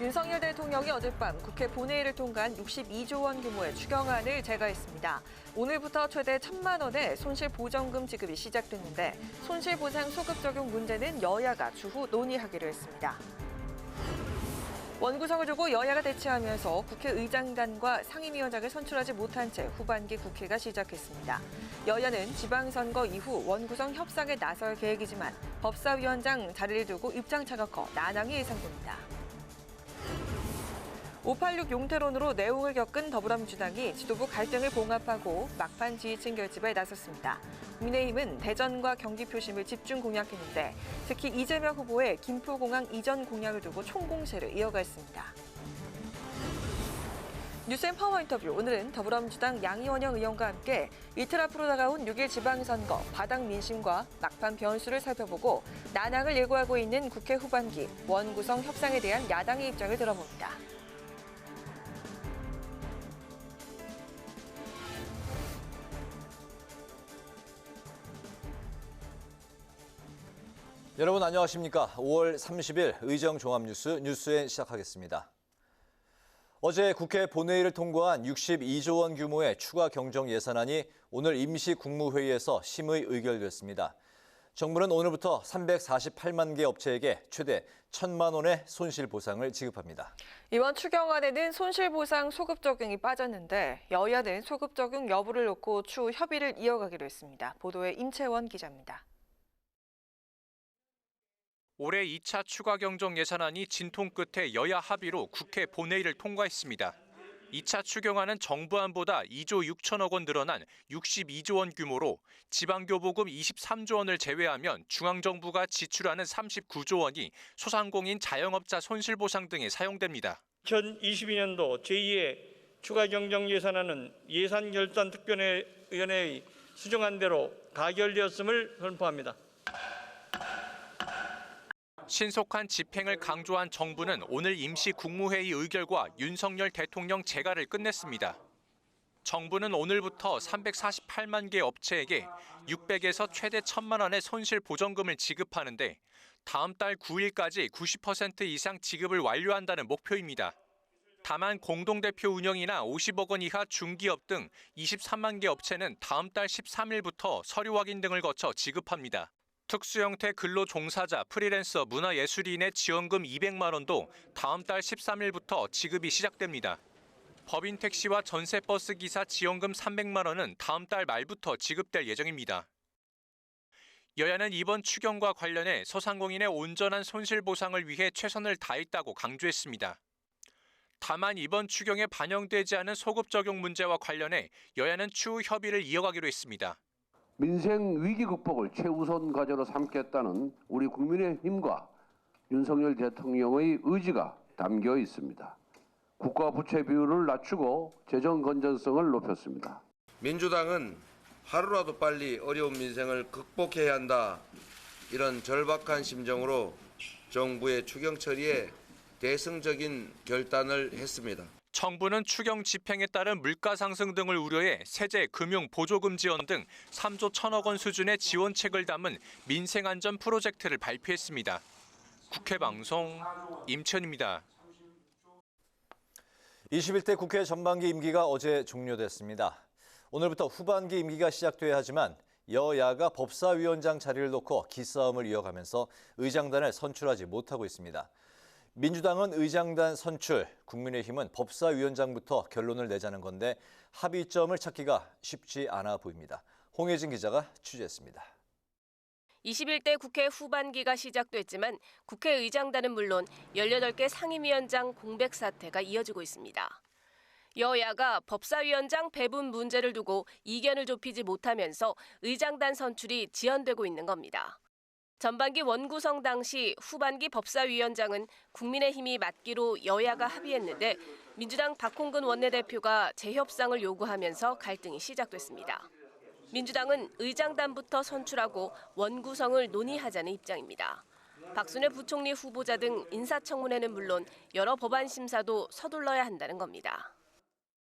윤석열 대통령이 어젯밤 국회 본회의를 통과한 62조 원 규모의 추경안을 제거했습니다. 오늘부터 최대 1,000만 원의 손실보전금 지급이 시작됐는데 손실보상 소급 적용 문제는 여야가 추후 논의하기로 했습니다. 원구성을 두고 여야가 대치하면서 국회의장단과 상임위원장을 선출하지 못한 채 후반기 국회가 시작했습니다. 여야는 지방선거 이후 원구성 협상에 나설 계획이지만 법사위원장 자리를 두고 입장차가 커 난항이 예상됩니다. 586 용태론으로 내홍을 겪은 더불어민주당이 지도부 갈등을 봉합하고 막판 지지층 결집에 나섰습니다. 국민의힘은 대전과 경기 표심을 집중 공략했는데 특히 이재명 후보의 김포공항 이전 공약을 두고 총공세를 이어갔습니다. 뉴스앤 파워 인터뷰, 오늘은 더불어민주당 양이원영 의원과 함께 이틀 앞으로 다가온 6일 지방선거, 바닥 민심과 막판 변수를 살펴보고 난항을 예고하고 있는 국회 후반기 원구성 협상에 대한 야당의 입장을 들어봅니다. 여러분 안녕하십니까? 5월 30일 의정종합뉴스 뉴스엔 시작하겠습니다. 어제 국회 본회의를 통과한 62조 원 규모의 추가 경정 예산안이 오늘 임시 국무회의에서 심의 의결됐습니다. 정부는 오늘부터 348만 개 업체에게 최대 1,000만 원의 손실 보상을 지급합니다. 이번 추경안에는 손실보상 소급 적용이 빠졌는데 여야는 소급 적용 여부를 놓고 추후 협의를 이어가기로 했습니다. 보도에 임채원 기자입니다. 올해 2차 추가 경정 예산안이 진통 끝에 여야 합의로 국회 본회의를 통과했습니다. 2차 추경안은 정부안보다 2조 6천억 원 늘어난 62조 원 규모로 지방교부금 23조 원을 제외하면 중앙정부가 지출하는 39조 원이 소상공인 자영업자 손실보상 등에 사용됩니다. 2022년도 제2의 추가 경정 예산안은 예산결산특별위원회의 수정안대로 가결되었음을 선포합니다. 신속한 집행을 강조한 정부는 오늘 임시 국무회의 의결과 윤석열 대통령 재가를 끝냈습니다. 정부는 오늘부터 348만 개 업체에게 600에서 최대 1,000만 원의 손실 보전금을 지급하는데 다음 달 9일까지 90% 이상 지급을 완료한다는 목표입니다. 다만 공동대표 운영이나 50억 원 이하 중기업 등 23만 개 업체는 다음 달 13일부터 서류 확인 등을 거쳐 지급합니다. 특수형태 근로종사자, 프리랜서, 문화예술인의 지원금 200만 원도 다음 달 13일부터 지급이 시작됩니다. 법인 택시와 전세버스 기사 지원금 300만 원은 다음 달 말부터 지급될 예정입니다. 여야는 이번 추경과 관련해 소상공인의 온전한 손실보상을 위해 최선을 다했다고 강조했습니다. 다만 이번 추경에 반영되지 않은 소급 적용 문제와 관련해 여야는 추후 협의를 이어가기로 했습니다. 민생 위기 극복을 최우선 과제로 삼겠다는 우리 국민의 힘과 윤석열 대통령의 의지가 담겨 있습니다. 국가 부채 비율을 낮추고 재정 건전성을 높였습니다. 민주당은 하루라도 빨리 어려운 민생을 극복해야 한다. 이런 절박한 심정으로 정부의 추경 처리에 대승적인 결단을 했습니다. 정부는 추경 집행에 따른 물가 상승 등을 우려해 세제, 금융, 보조금 지원 등 3조 1,000억 원 수준의 지원책을 담은 민생안전 프로젝트를 발표했습니다. 국회방송 임천입니다. 21대 국회 전반기 임기가 어제 종료됐습니다. 오늘부터 후반기 임기가 시작돼야 하지만 여야가 법사위원장 자리를 놓고 기싸움을 이어가면서 의장단을 선출하지 못하고 있습니다. 민주당은 의장단 선출, 국민의힘은 법사위원장부터 결론을 내자는 건데 합의점을 찾기가 쉽지 않아 보입니다. 홍혜진 기자가 취재했습니다. 21대 국회 후반기가 시작됐지만 국회의장단은 물론 18개 상임위원장 공백 사태가 이어지고 있습니다. 여야가 법사위원장 배분 문제를 두고 이견을 좁히지 못하면서 의장단 선출이 지연되고 있는 겁니다. 전반기 원구성 당시 후반기 법사위원장은 국민의힘이 맡기로 여야가 합의했는데 민주당 박홍근 원내대표가 재협상을 요구하면서 갈등이 시작됐습니다. 민주당은 의장단부터 선출하고 원구성을 논의하자는 입장입니다. 박순애 부총리 후보자 등 인사청문회는 물론 여러 법안 심사도 서둘러야 한다는 겁니다.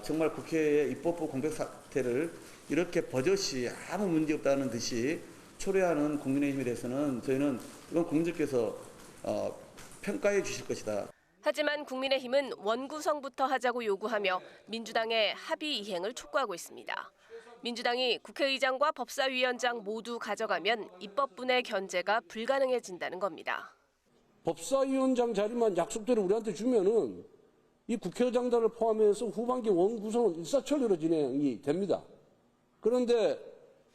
정말 국회의 입법부 공백 사태를 이렇게 버젓이 아무 문제 없다는 듯이 초래하는 국민의힘에 대해서는 저희는 이건 국민들께서 평가해 주실 것이다. 하지만 국민의힘은 원구성부터 하자고 요구하며 민주당의 합의 이행을 촉구하고 있습니다. 민주당이 국회의장과 법사위원장 모두 가져가면 입법분의 견제가 불가능해진다는 겁니다. 법사위원장 자리만 약속대로 우리한테 주면은 이 국회의장단을 포함해서 후반기 원구성은 일사천리로 진행이 됩니다. 그런데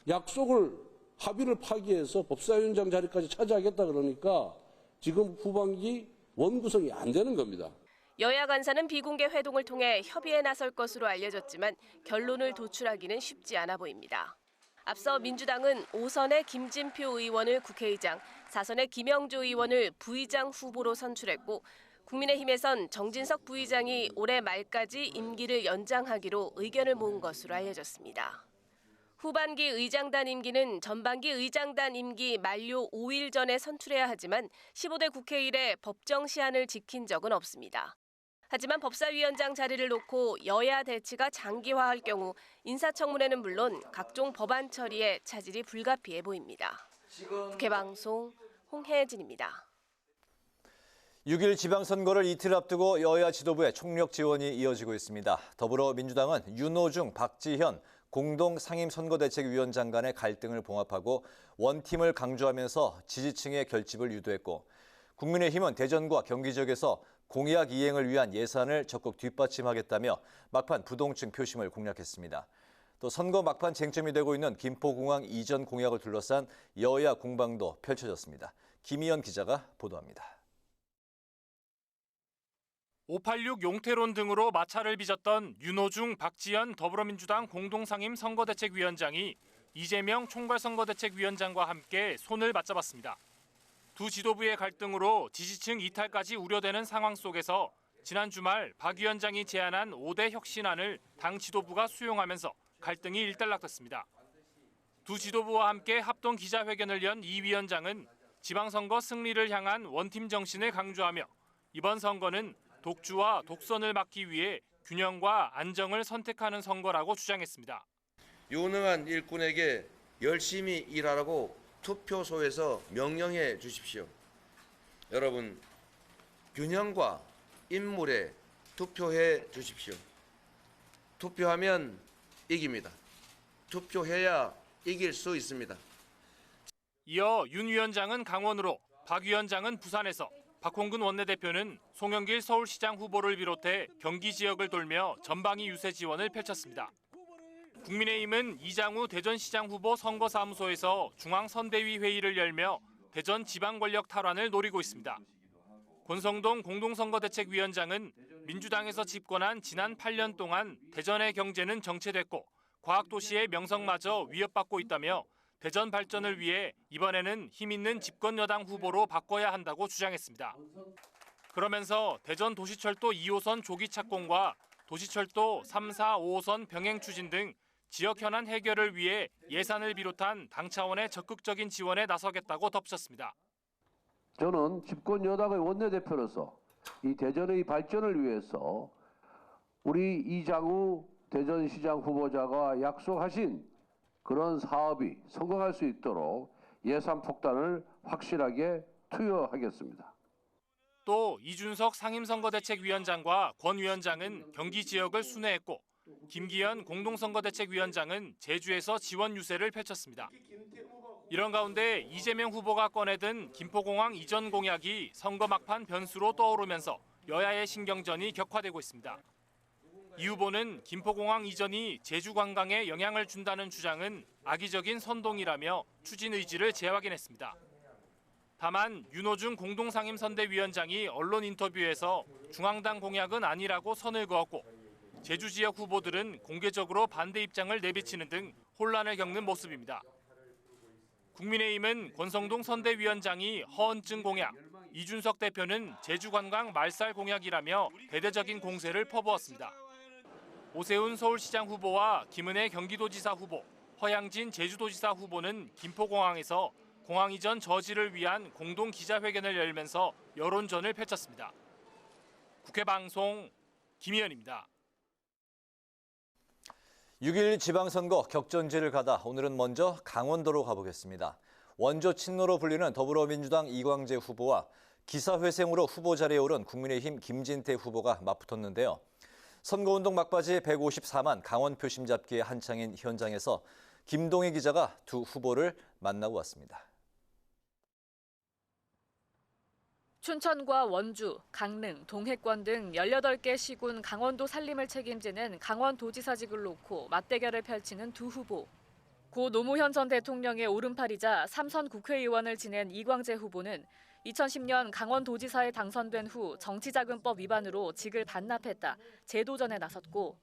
약속을 합의를 파기해서 법사위원장 자리까지 차지하겠다 그러니까 지금 후반기 원구성이 안 되는 겁니다. 여야 간사는 비공개 회동을 통해 협의에 나설 것으로 알려졌지만 결론을 도출하기는 쉽지 않아 보입니다. 앞서 민주당은 5선의 김진표 의원을 국회의장, 4선의 김영조 의원을 부의장 후보로 선출했고 국민의힘에선 정진석 부의장이 올해 말까지 임기를 연장하기로 의견을 모은 것으로 알려졌습니다. 후반기 의장단 임기는 전반기 의장단 임기 만료 5일 전에 선출해야 하지만 15대 국회 이래 법정 시한을 지킨 적은 없습니다. 하지만 법사위원장 자리를 놓고 여야 대치가 장기화할 경우 인사청문회는 물론 각종 법안 처리에 차질이 불가피해 보입니다. 국회방송 홍혜진입니다. 6일 지방선거를 이틀 앞두고 여야 지도부의 총력 지원이 이어지고 있습니다. 더불어민주당은 윤호중, 박지현 공동상임선거대책위원장 간의 갈등을 봉합하고 원팀을 강조하면서 지지층의 결집을 유도했고 국민의힘은 대전과 경기 지역에서 공약 이행을 위한 예산을 적극 뒷받침하겠다며 막판 부동층 표심을 공략했습니다. 또 선거 막판 쟁점이 되고 있는 김포공항 이전 공약을 둘러싼 여야 공방도 펼쳐졌습니다. 김희연 기자가 보도합니다. 586 용태론 등으로 마찰을 빚었던 윤호중, 박지현 더불어민주당 공동상임 선거대책위원장이 이재명 총괄선거대책위원장과 함께 손을 맞잡았습니다. 두 지도부의 갈등으로 지지층 이탈까지 우려되는 상황 속에서 지난 주말 박 위원장이 제안한 5대 혁신안을 당 지도부가 수용하면서 갈등이 일단락됐습니다. 두 지도부와 함께 합동 기자회견을 연 이 위원장은 지방선거 승리를 향한 원팀 정신을 강조하며 이번 선거는 독주와 독선을 막기 위해 균형과 안정을 선택하는 선거라고 주장했습니다. 유능한 일꾼에게 열심히 일하라고 투표소에서 명령해 주십시오. 여러분, 균형과 인물에 투표해 주십시오. 투표하면 이깁니다. 투표해야 이길 수 있습니다. 이어 윤 위원장은 강원으로, 박 위원장은 부산에서, 박홍근 원내대표는 송영길 서울시장 후보를 비롯해 경기 지역을 돌며 전방위 유세 지원을 펼쳤습니다. 국민의힘은 이장우 대전시장 후보 선거사무소에서 중앙선대위 회의를 열며 대전 지방권력 탈환을 노리고 있습니다. 권성동 공동선거대책위원장은 민주당에서 집권한 지난 8년 동안 대전의 경제는 정체됐고 과학도시의 명성마저 위협받고 있다며 대전 발전을 위해 이번에는 힘있는 집권여당 후보로 바꿔야 한다고 주장했습니다. 그러면서 대전 도시철도 2호선 조기 착공과 도시철도 3, 4, 5호선 병행 추진 등 지역 현안 해결을 위해 예산을 비롯한 당 차원의 적극적인 지원에 나서겠다고 덧붙였습니다. 저는 집권 여당의 원내대표로서 이 대전의 발전을 위해서 우리 이장우 대전시장 후보자가 약속하신 그런 사업이 성공할 수 있도록 예산 폭탄을 확실하게 투여하겠습니다. 또 이준석 상임선거대책위원장과 권 위원장은 경기 지역을 순회했고 김기현 공동선거대책위원장은 제주에서 지원 유세를 펼쳤습니다. 이런 가운데 이재명 후보가 꺼내든 김포공항 이전 공약이 선거 막판 변수로 떠오르면서 여야의 신경전이 격화되고 있습니다. 이 후보는 김포공항 이전이 제주 관광에 영향을 준다는 주장은 악의적인 선동이라며 추진 의지를 재확인했습니다. 다만 윤호중 공동상임선대위원장이 언론 인터뷰에서 중앙당 공약은 아니라고 선을 그었고 제주 지역 후보들은 공개적으로 반대 입장을 내비치는 등 혼란을 겪는 모습입니다. 국민의힘은 권성동 선대위원장이 허언증 공약, 이준석 대표는 제주 관광 말살 공약이라며 대대적인 공세를 퍼부었습니다. 오세훈 서울시장 후보와 김은혜 경기도지사 후보, 허양진 제주도지사 후보는 김포공항에서 공항 이전 저지를 위한 공동 기자회견을 열면서 여론전을 펼쳤습니다. 국회방송 김희연입니다. 6일 지방선거 격전지를 가다 오늘은 먼저 강원도로 가보겠습니다. 원조 친노로 불리는 더불어민주당 이광재 후보와 기사회생으로 후보 자리에 오른 국민의힘 김진태 후보가 맞붙었는데요. 선거운동 막바지 154만 강원 표심 잡기에 한창인 현장에서 김동희 기자가 두 후보를 만나고 왔습니다. 춘천과 원주, 강릉, 동해권 등 18개 시군 강원도 살림을 책임지는 강원도지사직을 놓고 맞대결을 펼치는 두 후보. 고 노무현 전 대통령의 오른팔이자 3선 국회의원을 지낸 이광재 후보는 2010년 강원도지사에 당선된 후 정치자금법 위반으로 직을 반납했다 재도전에 나섰고,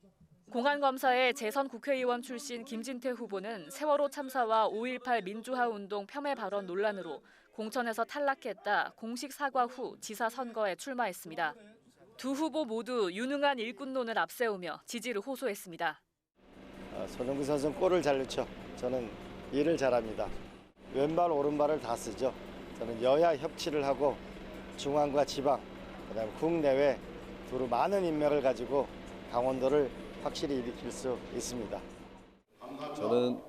공안검사의 재선 국회의원 출신 김진태 후보는 세월호 참사와 5.18 민주화운동 폄훼 발언 논란으로 공천에서 탈락했다 공식 사과 후 지사 선거에 출마했습니다. 두 후보 모두 유능한 일꾼론을 앞세우며 지지를 호소했습니다. 손흥민 선수는 골을 잘 넣죠. 저는 일을 잘합니다. 왼발 오른발을 다 쓰죠. 저는 여야 협치를 하고 중앙과 지방, 그다음에 국내외 두루 많은 인맥을 가지고 강원도를 확실히 일으킬 수 있습니다. 저는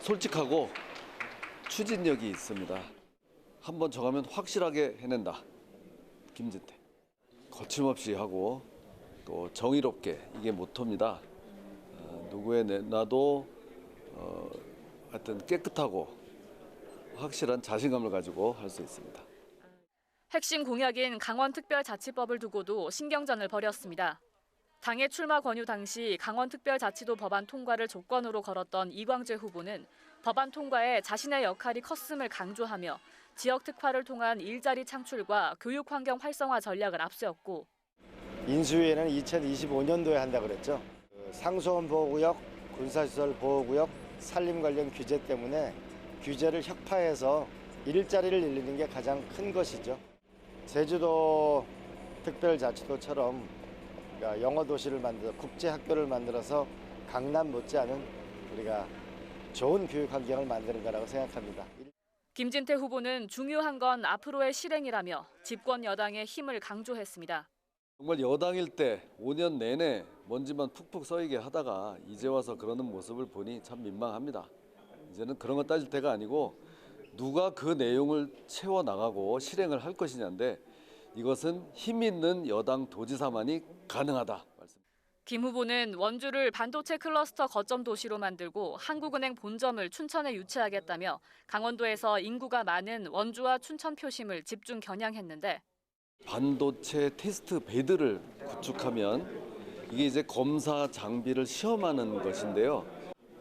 솔직하고 추진력이 있습니다. 한번 정하면 확실하게 해낸다. 김진태. 거침없이 하고 또 정의롭게, 이게 모토입니다. 누구의 나도 하여튼 깨끗하고 확실한 자신감을 가지고 할 수 있습니다. 핵심 공약인 강원특별자치법을 두고도 신경전을 벌였습니다. 당의 출마 권유 당시 강원특별자치도 법안 통과를 조건으로 걸었던 이광재 후보는 법안 통과에 자신의 역할이 컸음을 강조하며 지역 특화를 통한 일자리 창출과 교육 환경 활성화 전략을 앞세웠고, 인수위에는 2025년도에 한다고 그랬죠. 상수원 보호구역, 군사시설 보호구역, 산림 관련 규제 때문에 규제를 혁파해서 일자리를 늘리는 게 가장 큰 것이죠. 제주도 특별자치도처럼 영어 도시를 만들어 국제 학교를 만들어서 강남 못지않은 우리가 좋은 교육 환경을 만드는 거라고 생각합니다. 김진태 후보는 중요한 건 앞으로의 실행이라며 집권 여당의 힘을 강조했습니다. 정말 여당일 때 5년 내내 먼지만 푹푹 쌓이게 하다가 이제 와서 그러는 모습을 보니 참 민망합니다. 이제는 그런 거 따질 때가 아니고 누가 그 내용을 채워나가고 실행을 할 것이냐인데, 이것은 힘 있는 여당 도지사만이 가능하다. 김 후보는 원주를 반도체 클러스터 거점 도시로 만들고 한국은행 본점을 춘천에 유치하겠다며 강원도에서 인구가 많은 원주와 춘천 표심을 집중 겨냥했는데, 반도체 테스트 베드를 구축하면 이게 이제 검사 장비를 시험하는 것인데요.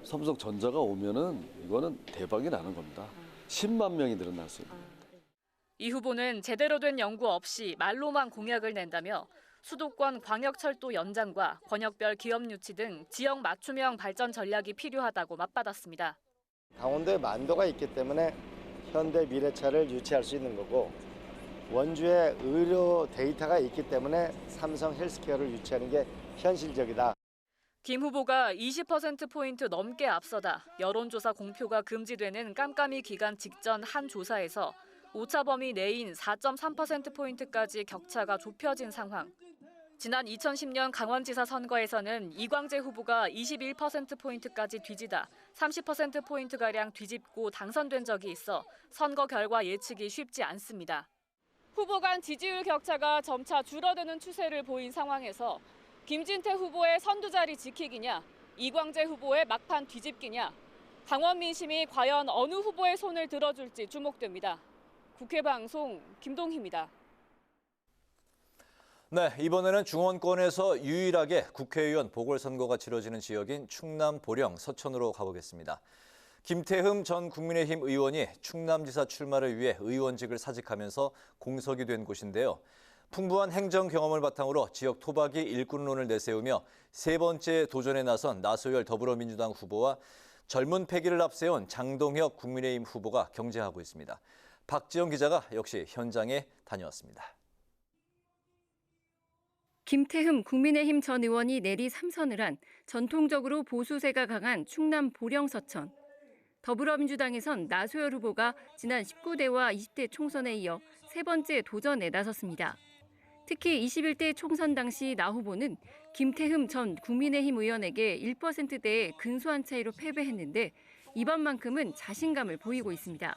삼성전자가 오면은 이거는 대박이 나는 겁니다. 10만 명이 늘어날 수 있는 겁니다. 이 후보는 제대로 된 연구 없이 말로만 공약을 낸다며 수도권 광역철도 연장과 권역별 기업 유치 등 지역 맞춤형 발전 전략이 필요하다고 맞받았습니다. 강원도에 만도가 있기 때문에 현대 미래차를 유치할 수 있는 거고, 원주에 의료 데이터가 있기 때문에 삼성 헬스케어를 유치하는 게 현실적이다. 김 후보가 20%포인트 넘게 앞서다 여론조사 공표가 금지되는 깜깜이 기간 직전 한 조사에서 오차범위 내인 4.3%포인트까지 격차가 좁혀진 상황. 지난 2010년 강원지사 선거에서는 이광재 후보가 21%포인트까지 뒤지다 30%포인트가량 뒤집고 당선된 적이 있어 선거 결과 예측이 쉽지 않습니다. 후보 간 지지율 격차가 점차 줄어드는 추세를 보인 상황에서 김진태 후보의 선두자리 지키기냐, 이광재 후보의 막판 뒤집기냐, 강원 민심이 과연 어느 후보의 손을 들어줄지 주목됩니다. 국회 방송 김동희입니다. 네, 이번에는 중원권에서 유일하게 국회의원 보궐선거가 치러지는 지역인 충남 보령 서천으로 가보겠습니다. 김태흠 전 국민의힘 의원이 충남지사 출마를 위해 의원직을 사직하면서 공석이 된 곳인데요. 풍부한 행정 경험을 바탕으로 지역 토박이 일꾼론을 내세우며 세 번째 도전에 나선 나소열 더불어민주당 후보와 젊은 패기를 앞세운 장동혁 국민의힘 후보가 경쟁하고 있습니다. 박지영 기자가 역시 현장에 다녀왔습니다. 김태흠 국민의힘 전 의원이 내리 3선을 한 전통적으로 보수세가 강한 충남 보령 서천. 더불어민주당에선 나소열 후보가 지난 19대와 20대 총선에 이어 세 번째 도전에 나섰습니다. 특히 21대 총선 당시 나 후보는 김태흠 전 국민의힘 의원에게 1%대의 근소한 차이로 패배했는데 이번만큼은 자신감을 보이고 있습니다.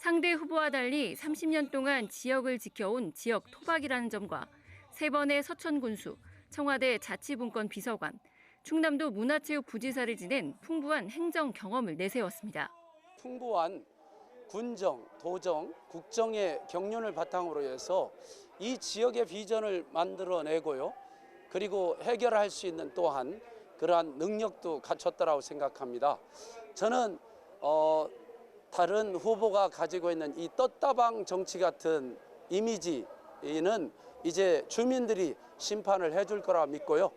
상대 후보와 달리 30년 동안 지역을 지켜온 지역 토박이라는 점과 3번의 서천군수, 청와대 자치분권 비서관, 충남도 문화체육부지사를 지낸 풍부한 행정 경험을 내세웠습니다. 풍부한 군정, 도정, 국정의 경륜을 바탕으로 해서 이 지역의 비전을 만들어내고요. 그리고 해결할 수 있는 또한 그러한 능력도 갖췄다라고 생각합니다. 저는 다른 후보가 가지고 있는 이 떴다방 정치 같은 이미지는 이제 주민들이 심판을 해줄 거라 믿고요.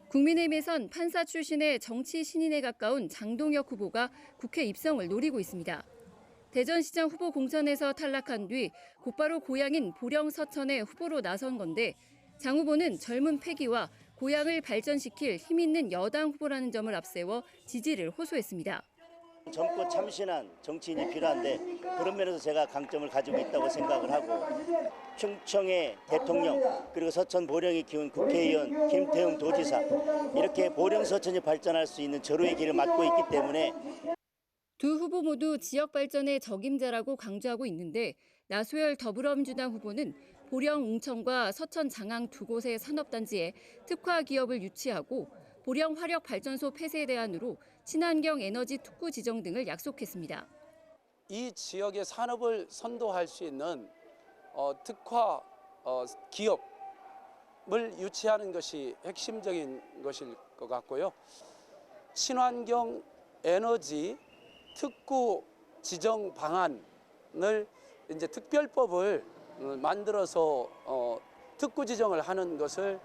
국민의힘에선 판사 출신의 정치 신인에 가까운 장동혁 후보가 국회 입성을 노리고 있습니다. 대전시장 후보 공천에서 탈락한 뒤 곧바로 고향인 보령 서천에 후보로 나선 건데 장 후보는 젊은 패기와 고향을 발전시킬 힘 있는 여당 후보라는 점을 앞세워 지지를 호소했습니다. 젊고 참신한 정치인이 필요한데 그런 면에서 제가 강점을 가지고 있다고 생각을 하고 충청의 대통령 그리고 서천 보령이 키운 국회의원 김태웅 도지사 이렇게 보령 서천이 발전할 수 있는 절호의 길을 막고 있기 때문에 두 후보 모두 지역 발전의 적임자라고 강조하고 있는데 나소열 더불어민주당 후보는 보령 웅천과 서천 장항 두 곳의 산업단지에 특화 기업을 유치하고 보령 화력발전소 폐쇄 대안으로 친환경 에너지 특구 지정 등을 약속했습니다. 이 지역의 산업을 선도할 수 있는 특화 기업을 유치하는 것이 핵심적인 것일 것 같고요. 친환경 에너지 특구 지정 방안을 이제 특별법을 만들어서 특구 지정을 하는 것을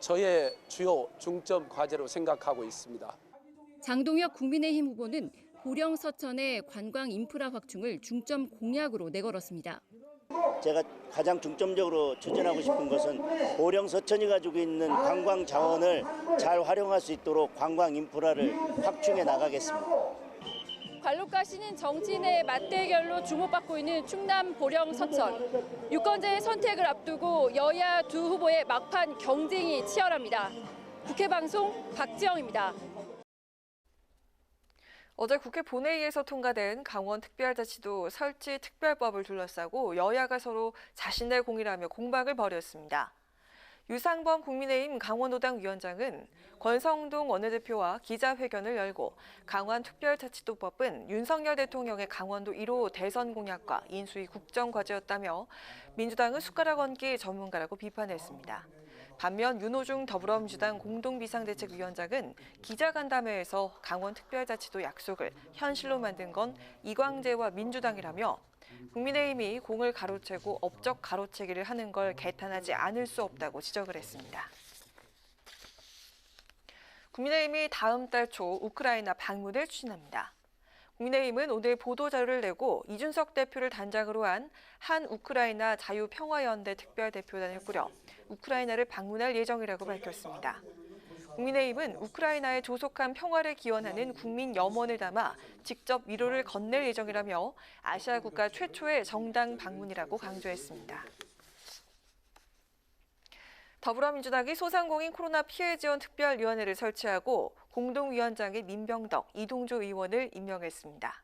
저의 주요 중점 과제로 생각하고 있습니다. 장동혁 국민의힘 후보는 보령 서천의 관광 인프라 확충을 중점 공약으로 내걸었습니다. 제가 가장 중점적으로 추진하고 싶은 것은 보령 서천이 가지고 있는 관광 자원을 잘 활용할 수 있도록 관광 인프라를 확충해 나가겠습니다. 관록가 신인 정치인의 맞대결로 주목받고 있는 충남 보령 서천. 유권자의 선택을 앞두고 여야 두 후보의 막판 경쟁이 치열합니다. 국회 방송 박지영입니다. 어제 국회 본회의에서 통과된 강원특별자치도 설치 특별법을 둘러싸고 여야가 서로 자신의 공이라며 공방을 벌였습니다. 유상범 국민의힘 강원도당 위원장은 권성동 원내대표와 기자회견을 열고 강원특별자치도법은 윤석열 대통령의 강원도 1호 대선 공약과 인수위 국정과제였다며 민주당은 숟가락 얹기 전문가라고 비판했습니다. 반면 윤호중 더불어민주당 공동비상대책위원장은 기자간담회에서 강원특별자치도 약속을 현실로 만든 건 이광재와 민주당이라며 국민의힘이 공을 가로채고 업적 가로채기를 하는 걸 개탄하지 않을 수 없다고 지적을 했습니다. 국민의힘이 다음 달 초 우크라이나 방문을 추진합니다. 국민의힘은 오늘 보도자료를 내고 이준석 대표를 단장으로 한 우크라이나 자유평화연대 특별대표단을 꾸려 우크라이나를 방문할 예정이라고 밝혔습니다. 국민의힘은 우크라이나에 조속한 평화를 기원하는 국민 염원을 담아 직접 위로를 건넬 예정이라며 아시아 국가 최초의 정당 방문이라고 강조했습니다. 더불어민주당이 소상공인 코로나 피해 지원 특별위원회를 설치하고 공동위원장인 민병덕, 이동조 의원을 임명했습니다.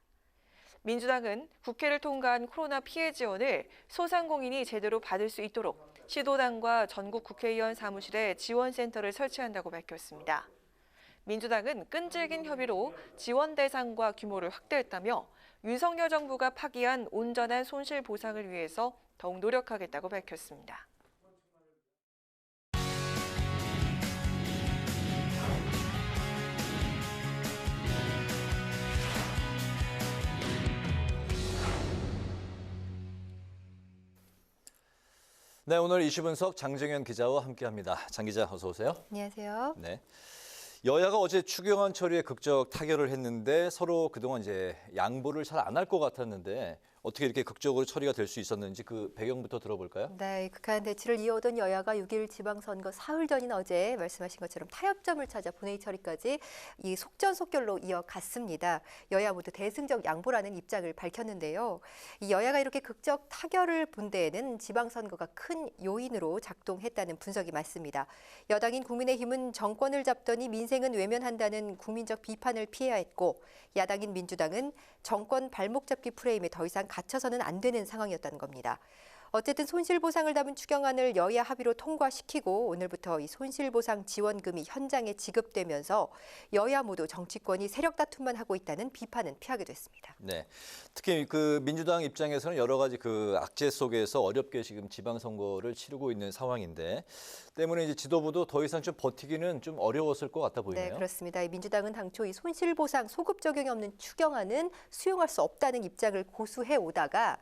민주당은 국회를 통과한 코로나 피해 지원을 소상공인이 제대로 받을 수 있도록 시도당과 전국 국회의원 사무실에 지원센터를 설치한다고 밝혔습니다. 민주당은 끈질긴 협의로 지원 대상과 규모를 확대했다며 윤석열 정부가 파기한 온전한 손실 보상을 위해서 더욱 노력하겠다고 밝혔습니다. 네, 오늘 이슈 분석 장정현 기자와 함께합니다. 장 기자, 어서 오세요. 안녕하세요. 네, 여야가 어제 추경안 처리에 극적 타결을 했는데 서로 그동안 이제 양보를 잘 안 할 것 같았는데 어떻게 이렇게 극적으로 처리가 될 수 있었는지 그 배경부터 들어볼까요? 네, 극한 대치를 이어오던 여야가 6일 지방선거 사흘 전인 어제 말씀하신 것처럼 타협점을 찾아 본회의 처리까지 이 속전속결로 이어갔습니다. 여야 모두 대승적 양보라는 입장을 밝혔는데요. 이 여야가 이렇게 극적 타결을 본 데에는 지방선거가 큰 요인으로 작동했다는 분석이 많습니다. 여당인 국민의힘은 정권을 잡더니 민생은 외면한다는 국민적 비판을 피해야 했고, 야당인 민주당은 정권 발목 잡기 프레임에 더 이상 갇혀서는 안 되는 상황이었다는 겁니다. 어쨌든 손실보상을 담은 추경안을 여야 합의로 통과시키고 오늘부터 이 손실보상 지원금이 현장에 지급되면서 여야 모두 정치권이 세력 다툼만 하고 있다는 비판은 피하게 됐습니다. 네, 특히 그 민주당 입장에서는 여러 가지 그 악재 속에서 어렵게 지금 지방선거를 치르고 있는 상황인데 때문에 이제 지도부도 더 이상 좀 버티기는 좀 어려웠을 것 같아 보이네요. 네, 그렇습니다. 민주당은 당초 이 손실보상 소급 적용이 없는 추경안은 수용할 수 없다는 입장을 고수해 오다가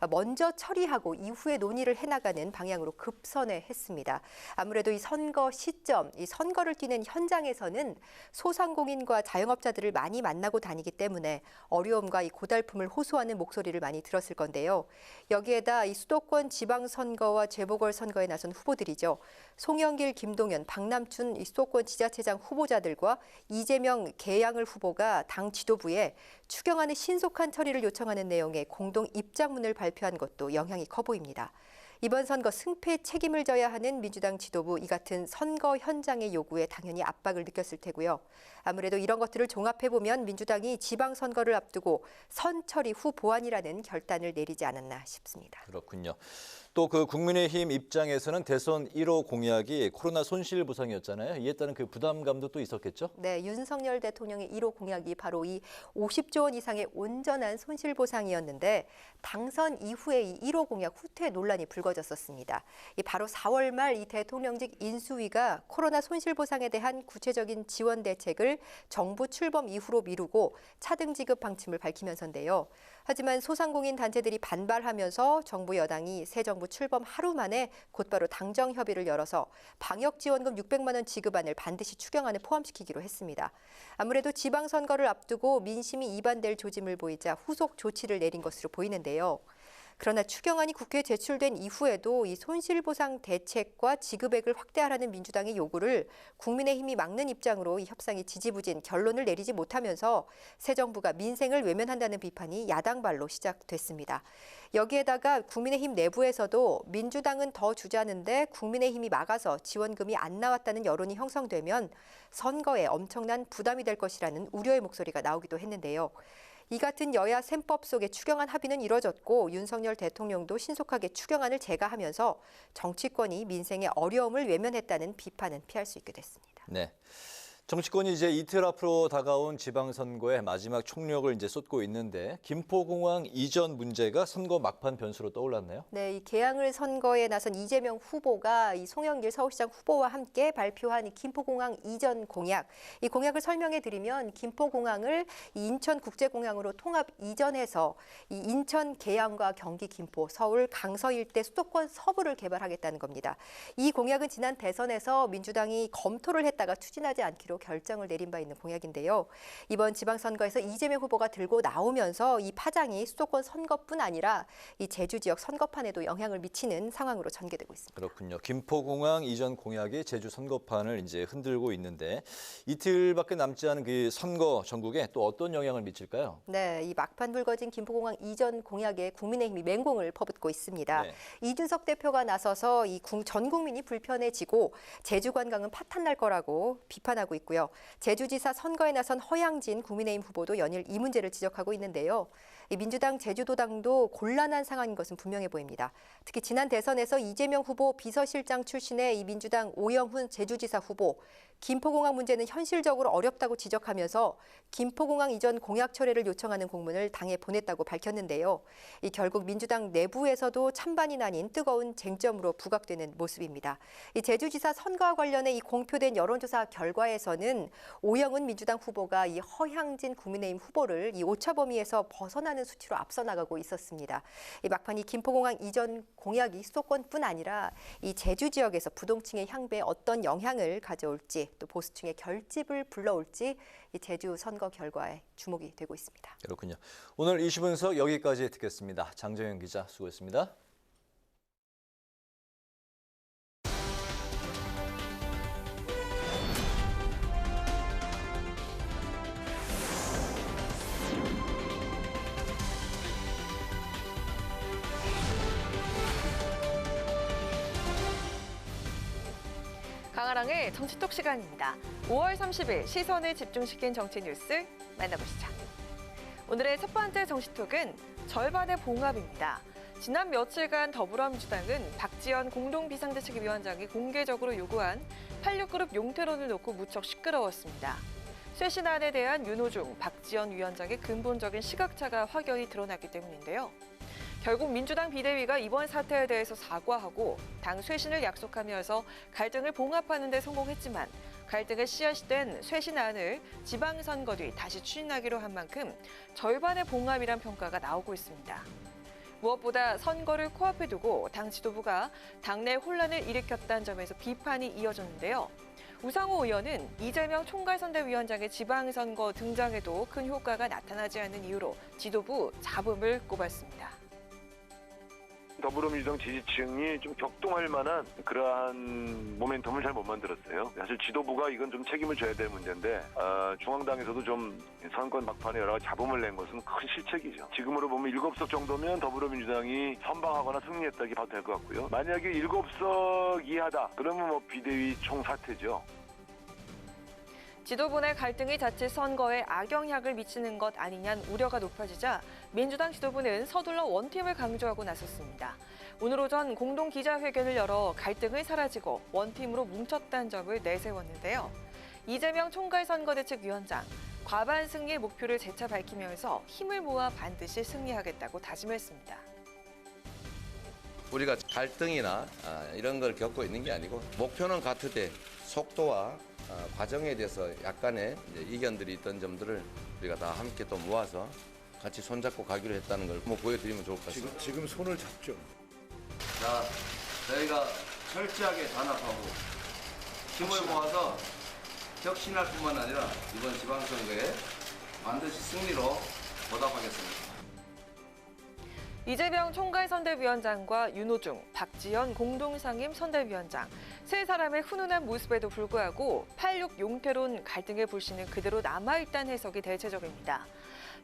먼저 처리하고 이후에 논의를 해나가는 방향으로 급선회했습니다. 아무래도 이 선거 시점, 이 선거를 뛰는 현장에서는 소상공인과 자영업자들을 많이 만나고 다니기 때문에 어려움과 이 고달픔을 호소하는 목소리를 많이 들었을 건데요. 여기에다 이 수도권 지방선거와 재보궐선거에 나선 후보들이죠. 송영길, 김동연, 박남춘 이 수도권 지자체장 후보자들과 이재명, 계양을 후보가 당 지도부에 추경안의 신속한 처리를 요청하는 내용의 공동 입장문을 발표한 것도 영향이 커 보입니다. 이번 선거 승패 책임을 져야 하는 민주당 지도부 이 같은 선거 현장의 요구에 당연히 압박을 느꼈을 테고요. 아무래도 이런 것들을 종합해보면 민주당이 지방선거를 앞두고 선처리 후 보완이라는 결단을 내리지 않았나 싶습니다. 그렇군요. 또 그 국민의힘 입장에서는 대선 1호 공약이 코로나 손실보상이었잖아요. 이에 따른 그 부담감도 또 있었겠죠? 네, 윤석열 대통령의 1호 공약이 바로 이 50조 원 이상의 온전한 손실보상이었는데 당선 이후에 이 1호 공약 후퇴 논란이 불거졌었습니다. 바로 4월 말 이 대통령직 인수위가 코로나 손실보상에 대한 구체적인 지원 대책을 정부 출범 이후로 미루고 차등 지급 방침을 밝히면서인데요. 하지만 소상공인 단체들이 반발하면서 정부 여당이 새 정부 출범 하루 만에 곧바로 당정 협의를 열어서 방역지원금 600만 원 지급안을 반드시 추경안에 포함시키기로 했습니다. 아무래도 지방선거를 앞두고 민심이 이반될 조짐을 보이자 후속 조치를 내린 것으로 보이는데요. 그러나 추경안이 국회에 제출된 이후에도 이 손실보상 대책과 지급액을 확대하라는 민주당의 요구를 국민의힘이 막는 입장으로 이 협상이 지지부진 결론을 내리지 못하면서 새 정부가 민생을 외면한다는 비판이 야당발로 시작됐습니다. 여기에다가 국민의힘 내부에서도 민주당은 더 주자는데 국민의힘이 막아서 지원금이 안 나왔다는 여론이 형성되면 선거에 엄청난 부담이 될 것이라는 우려의 목소리가 나오기도 했는데요. 이 같은 여야 셈법 속에 추경안 합의는 이뤄졌고 윤석열 대통령도 신속하게 추경안을 제가하면서 정치권이 민생의 어려움을 외면했다는 비판은 피할 수 있게 됐습니다. 네. 정치권이 이제 이틀 앞으로 다가온 지방선거에 마지막 총력을 이제 쏟고 있는데 김포공항 이전 문제가 선거 막판 변수로 떠올랐네요. 네, 이 개항을 선거에 나선 이재명 후보가 이 송영길 서울시장 후보와 함께 발표한 이 김포공항 이전 공약. 이 공약을 설명해 드리면 김포공항을 인천국제공항으로 통합 이전해서 이 인천 계양과 경기 김포, 서울 강서 일대 수도권 서부를 개발하겠다는 겁니다. 이 공약은 지난 대선에서 민주당이 검토를 했다가 추진하지 않기로 결정을 내린 바 있는 공약인데요. 이번 지방선거에서 이재명 후보가 들고 나오면서 이 파장이 수도권 선거뿐 아니라 이 제주 지역 선거판에도 영향을 미치는 상황으로 전개되고 있습니다. 그렇군요. 김포공항 이전 공약이 제주 선거판을 이제 흔들고 있는데 이틀밖에 남지 않은 그 선거 전국에 또 어떤 영향을 미칠까요? 네, 이 막판 불거진 김포공항 이전 공약에 국민의힘이 맹공을 퍼붓고 있습니다. 네. 이준석 대표가 나서서 전 국민이 불편해지고 제주 관광은 파탄날 거라고 비판하고 있고요. 제주지사 선거에 나선 허양진 국민의힘 후보도 연일 이 문제를 지적하고 있는데요. 민주당 제주도당도 곤란한 상황인 것은 분명해 보입니다. 특히 지난 대선에서 이재명 후보 비서실장 출신의 이 민주당 오영훈 제주지사 후보, 김포공항 문제는 현실적으로 어렵다고 지적하면서 김포공항 이전 공약 철회를 요청하는 공문을 당에 보냈다고 밝혔는데요. 결국 민주당 내부에서도 찬반이 나뉜 뜨거운 쟁점으로 부각되는 모습입니다. 이 제주지사 선거와 관련해 이 공표된 여론조사 결과에서는 오영훈 민주당 후보가 이 허향진 국민의힘 후보를 이 오차 범위에서 벗어나는 수많은 수치로 앞서 나가고 있었습니다. 이 막판 이 김포공항 이전 공약이 수도권뿐 아니라 이 제주 지역에서 부동층의 향배에 어떤 영향을 가져올지 또 보수층의 결집을 불러올지 이 제주 선거 결과에 주목이 되고 있습니다. 그렇군요. 오늘 이슈 분석 여기까지 듣겠습니다. 장정현 기자 수고했습니다. 강아랑의 정치톡 시간입니다. 5월 30일 시선을 집중시킨 정치 뉴스 만나보시죠. 오늘의 첫 번째 정치톡은 절반의 봉합입니다. 지난 며칠간 더불어민주당은 박지원 공동비상대책위원장이 공개적으로 요구한 86그룹 용태론을 놓고 무척 시끄러웠습니다. 쇄신안에 대한 윤호중, 박지원 위원장의 근본적인 시각차가 확연히 드러났기 때문인데요. 결국 민주당 비대위가 이번 사태에 대해서 사과하고 당 쇄신을 약속하면서 갈등을 봉합하는 데 성공했지만 갈등의 씨앗이 된 쇄신안을 지방선거 뒤 다시 추진하기로 한 만큼 절반의 봉합이란 평가가 나오고 있습니다. 무엇보다 선거를 코앞에 두고 당 지도부가 당내 혼란을 일으켰다는 점에서 비판이 이어졌는데요. 우상호 의원은 이재명 총괄선대위원장의 지방선거 등장에도 큰 효과가 나타나지 않는 이유로 지도부 잡음을 꼽았습니다. 더불어민주당 지지층이 좀 격동할 만한 그러한 모멘텀을 잘 못 만들었어요. 사실 지도부가 이건 좀 책임을 져야 될 문제인데 중앙당에서도 좀 선거 막판에 여러 가지 잡음을 낸 것은 큰 실책이죠. 지금으로 보면 7석 정도면 더불어민주당이 선방하거나 승리했다기 봐도 될 것 같고요. 만약에 7석 이하다 그러면 뭐 비대위 총사퇴죠. 지도부 내 갈등이 자칫 선거에 악영향을 미치는 것 아니냐는 우려가 높아지자 민주당 지도부는 서둘러 원팀을 강조하고 나섰습니다. 오늘 오전 공동 기자회견을 열어 갈등을 사라지고 원팀으로 뭉쳤다는 점을 내세웠는데요. 이재명 총괄선거대책위원장, 과반 승리의 목표를 재차 밝히면서 힘을 모아 반드시 승리하겠다고 다짐했습니다. 우리가 갈등이나 이런 걸 겪고 있는 게 아니고 목표는 같으되 속도와 과정에 대해서 약간의 이견들이 있던 점들을 우리가 다 함께 또 모아서 같이 손잡고 가기로 했다는 걸 보여드리면 좋을 것 같습니다. 지금 손을 잡죠. 자, 저희가 철저하게 단합하고 힘을 모아서 혁신할 뿐만 아니라 이번 지방선거에 반드시 승리로 보답하겠습니다. 이재명 총괄선대위원장과 윤호중, 박지원 공동상임 선대위원장, 세 사람의 훈훈한 모습에도 불구하고 86 용태론 갈등의 불씨는 그대로 남아있다는 해석이 대체적입니다.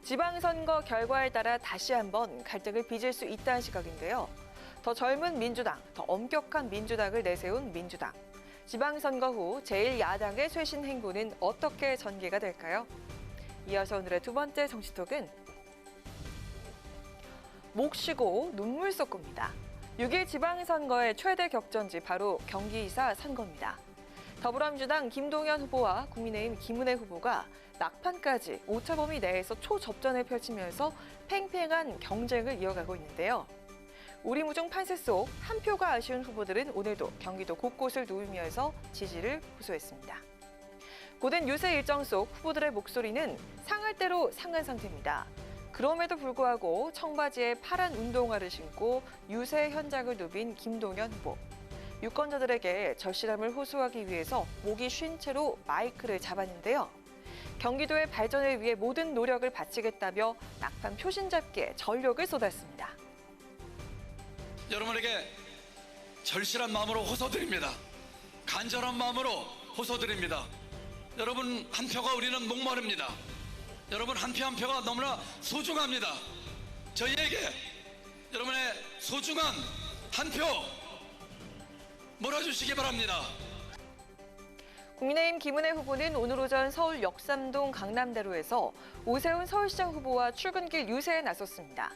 지방선거 결과에 따라 다시 한번 갈등을 빚을 수 있다는 시각인데요. 더 젊은 민주당, 더 엄격한 민주당을 내세운 민주당. 지방선거 후 제1야당의 쇄신 행보는 어떻게 전개가 될까요? 이어서 오늘의 두 번째 정치톡은 목 쉬고 눈물 쏟고입니다. 6일 지방선거의 최대 격전지 바로 경기지사 선거입니다. 더불어민주당 김동연 후보와 국민의힘 김은혜 후보가 막판까지 오차범위 내에서 초접전을 펼치면서 팽팽한 경쟁을 이어가고 있는데요. 우리무중 판세 속 한 표가 아쉬운 후보들은 오늘도 경기도 곳곳을 누비면서 지지를 호소했습니다. 고된 유세 일정 속 후보들의 목소리는 상할 대로 상한 상태입니다. 그럼에도 불구하고 청바지에 파란 운동화를 신고 유세 현장을 누빈 김동연 후보. 유권자들에게 절실함을 호소하기 위해서 목이 쉰 채로 마이크를 잡았는데요. 경기도의 발전을 위해 모든 노력을 바치겠다며 막판 표신 잡기에 전력을 쏟았습니다. 여러분에게 절실한 마음으로 호소드립니다. 간절한 마음으로 호소드립니다. 여러분 한 표가 우리는 목마릅니다. 여러분 한 표 한 표가 너무나 소중합니다. 저희에게 여러분의 소중한 한 표 몰아주시기 바랍니다. 국민의힘 김은혜 후보는 오늘 오전 서울 역삼동 강남대로에서 오세훈 서울시장 후보와 출근길 유세에 나섰습니다.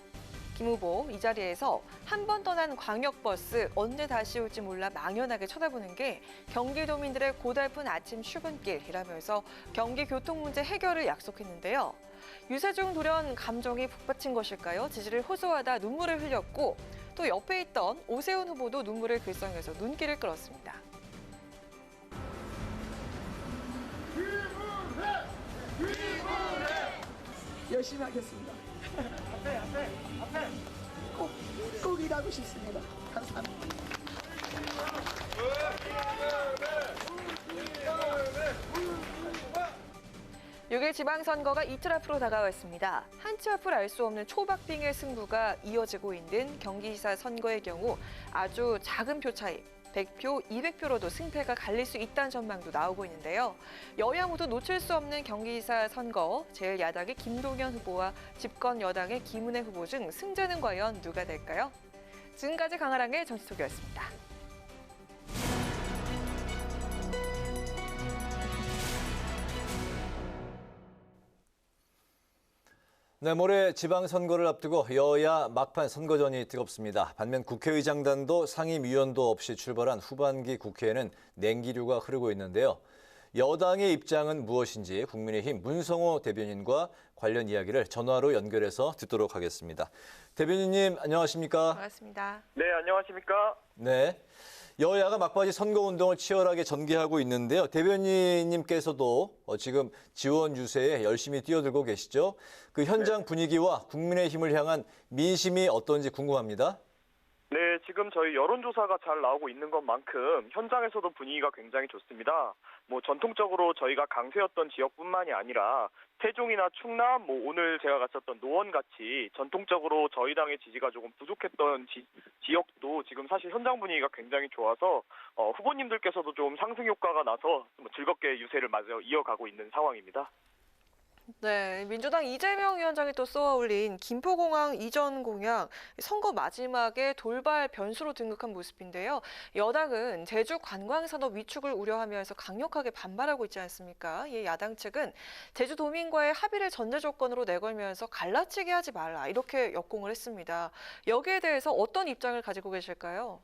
김 후보 이 자리에서 한 번 떠난 광역버스 언제 다시 올지 몰라 망연하게 쳐다보는 게 경기도민들의 고달픈 아침 출근길이라면서 경기 교통 문제 해결을 약속했는데요. 유세 중 돌연 감정이 북받친 것일까요? 지지를 호소하다 눈물을 흘렸고 또 옆에 있던 오세훈 후보도 눈물을 글썽여서 눈길을 끌었습니다. 열심히 하겠습니다. 꼭 일하고 싶습니다. 감사합니다. 6일 지방선거가 이틀 앞으로 다가와 있습니다. 한치 앞을 알 수 없는 초박빙의 승부가 이어지고 있는 경기지사 선거의 경우 아주 작은 표 차이, 100표, 200표로도 승패가 갈릴 수 있다는 전망도 나오고 있는데요. 여야 모두 놓칠 수 없는 경기지사 선거, 제1야당의 김동연 후보와 집권 여당의 김은혜 후보 중 승자는 과연 누가 될까요? 지금까지 강아랑의 정치톡이었습니다. 네, 모레 지방선거를 앞두고 여야 막판 선거전이 뜨겁습니다. 반면 국회의장단도 상임위원도 없이 출발한 후반기 국회에는 냉기류가 흐르고 있는데요. 여당의 입장은 무엇인지 국민의힘 문성호 대변인과 관련 이야기를 전화로 연결해서 듣도록 하겠습니다. 대변인님, 안녕하십니까? 반갑습니다. 네, 안녕하십니까? 네. 여야가 막바지 선거운동을 치열하게 전개하고 있는데요. 대변인님께서도 지금 지원 유세에 열심히 뛰어들고 계시죠. 그 현장 분위기와 국민의힘을 향한 민심이 어떤지 궁금합니다. 네, 지금 저희 여론조사가 잘 나오고 있는 것만큼 현장에서도 분위기가 굉장히 좋습니다. 전통적으로 저희가 강세였던 지역뿐만이 아니라 세종이나 충남, 오늘 제가 갔었던 노원같이 전통적으로 저희 당의 지지가 조금 부족했던 지역도 지금 사실 현장 분위기가 굉장히 좋아서 후보님들께서도 좀 상승 효과가 나서 즐겁게 유세를 마저 이어가고 있는 상황입니다. 네, 민주당 이재명 위원장이 또 쏘아올린 김포공항 이전 공약, 선거 마지막에 돌발 변수로 등극한 모습인데요. 여당은 제주 관광산업 위축을 우려하면서 강력하게 반발하고 있지 않습니까? 이 야당 측은 제주도민과의 합의를 전제 조건으로 내걸면서 갈라치기 하지 말라, 이렇게 역공을 했습니다. 여기에 대해서 어떤 입장을 가지고 계실까요?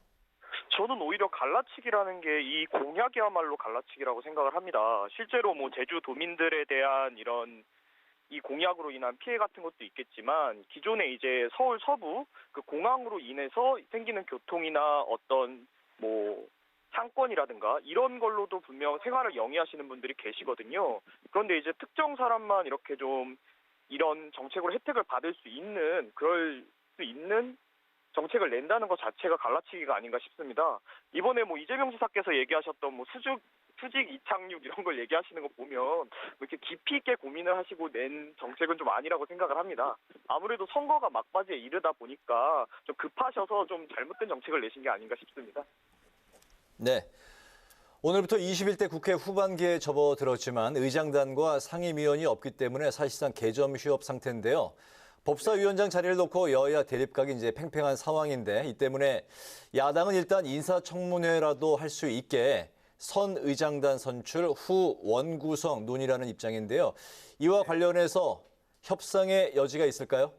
저는 오히려 갈라치기라는 게 이 공약이야말로 갈라치기라고 생각을 합니다. 실제로 제주도민들에 대한 이런 이 공약으로 인한 피해 같은 것도 있겠지만 기존에 이제 서울 서부 그 공항으로 인해서 생기는 교통이나 어떤 상권이라든가 이런 걸로도 분명 생활을 영위하시는 분들이 계시거든요. 그런데 이제 특정 사람만 이렇게 좀 이런 정책으로 혜택을 받을 수 있는 그럴 수 있는 정책을 낸다는 것 자체가 갈라치기가 아닌가 싶습니다. 이번에 이재명 지사께서 얘기하셨던 수직 이착륙 이런 걸 얘기하시는 거 보면 이렇게 깊이 있게 고민을 하시고 낸 정책은 좀 아니라고 생각을 합니다. 아무래도 선거가 막바지에 이르다 보니까 좀 급하셔서 좀 잘못된 정책을 내신 게 아닌가 싶습니다. 네. 오늘부터 21대 국회 후반기에 접어들었지만 의장단과 상임위원이 없기 때문에 사실상 개점 휴업 상태인데요. 법사위원장 자리를 놓고 여야 대립각이 이제 팽팽한 상황인데 이 때문에 야당은 일단 인사청문회라도 할 수 있게 선 의장단 선출 후 원구성 논의라는 입장인데요. 이와 관련해서 협상의 여지가 있을까요?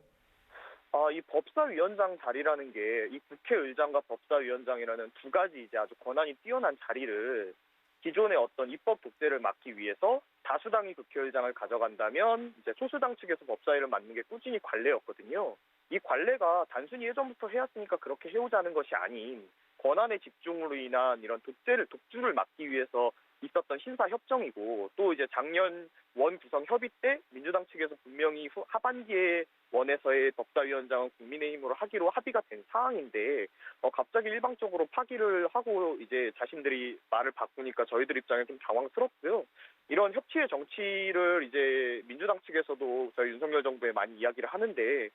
이 법사위원장 자리라는 게 이 국회의장과 법사위원장이라는 두 가지 이제 아주 권한이 뛰어난 자리를 기존의 어떤 입법 독재를 막기 위해서 다수당이 국회의장을 가져간다면 이제 소수당 측에서 법사위를 맡는 게 꾸준히 관례였거든요. 이 관례가 단순히 예전부터 해왔으니까 그렇게 해오자는 것이 아닌 권한의 집중으로 인한 이런 독주를 막기 위해서 있었던 신사협정이고 또 이제 작년 원 구성 협의 때 민주당 측에서 분명히 하반기에 원에서의 법사위원장은 국민의힘으로 하기로 합의가 된 사항인데 갑자기 일방적으로 파기를 하고 이제 자신들이 말을 바꾸니까 저희들 입장에 좀 당황스럽고요. 이런 협치의 정치를 이제 민주당 측에서도 저희 윤석열 정부에 많이 이야기를 하는데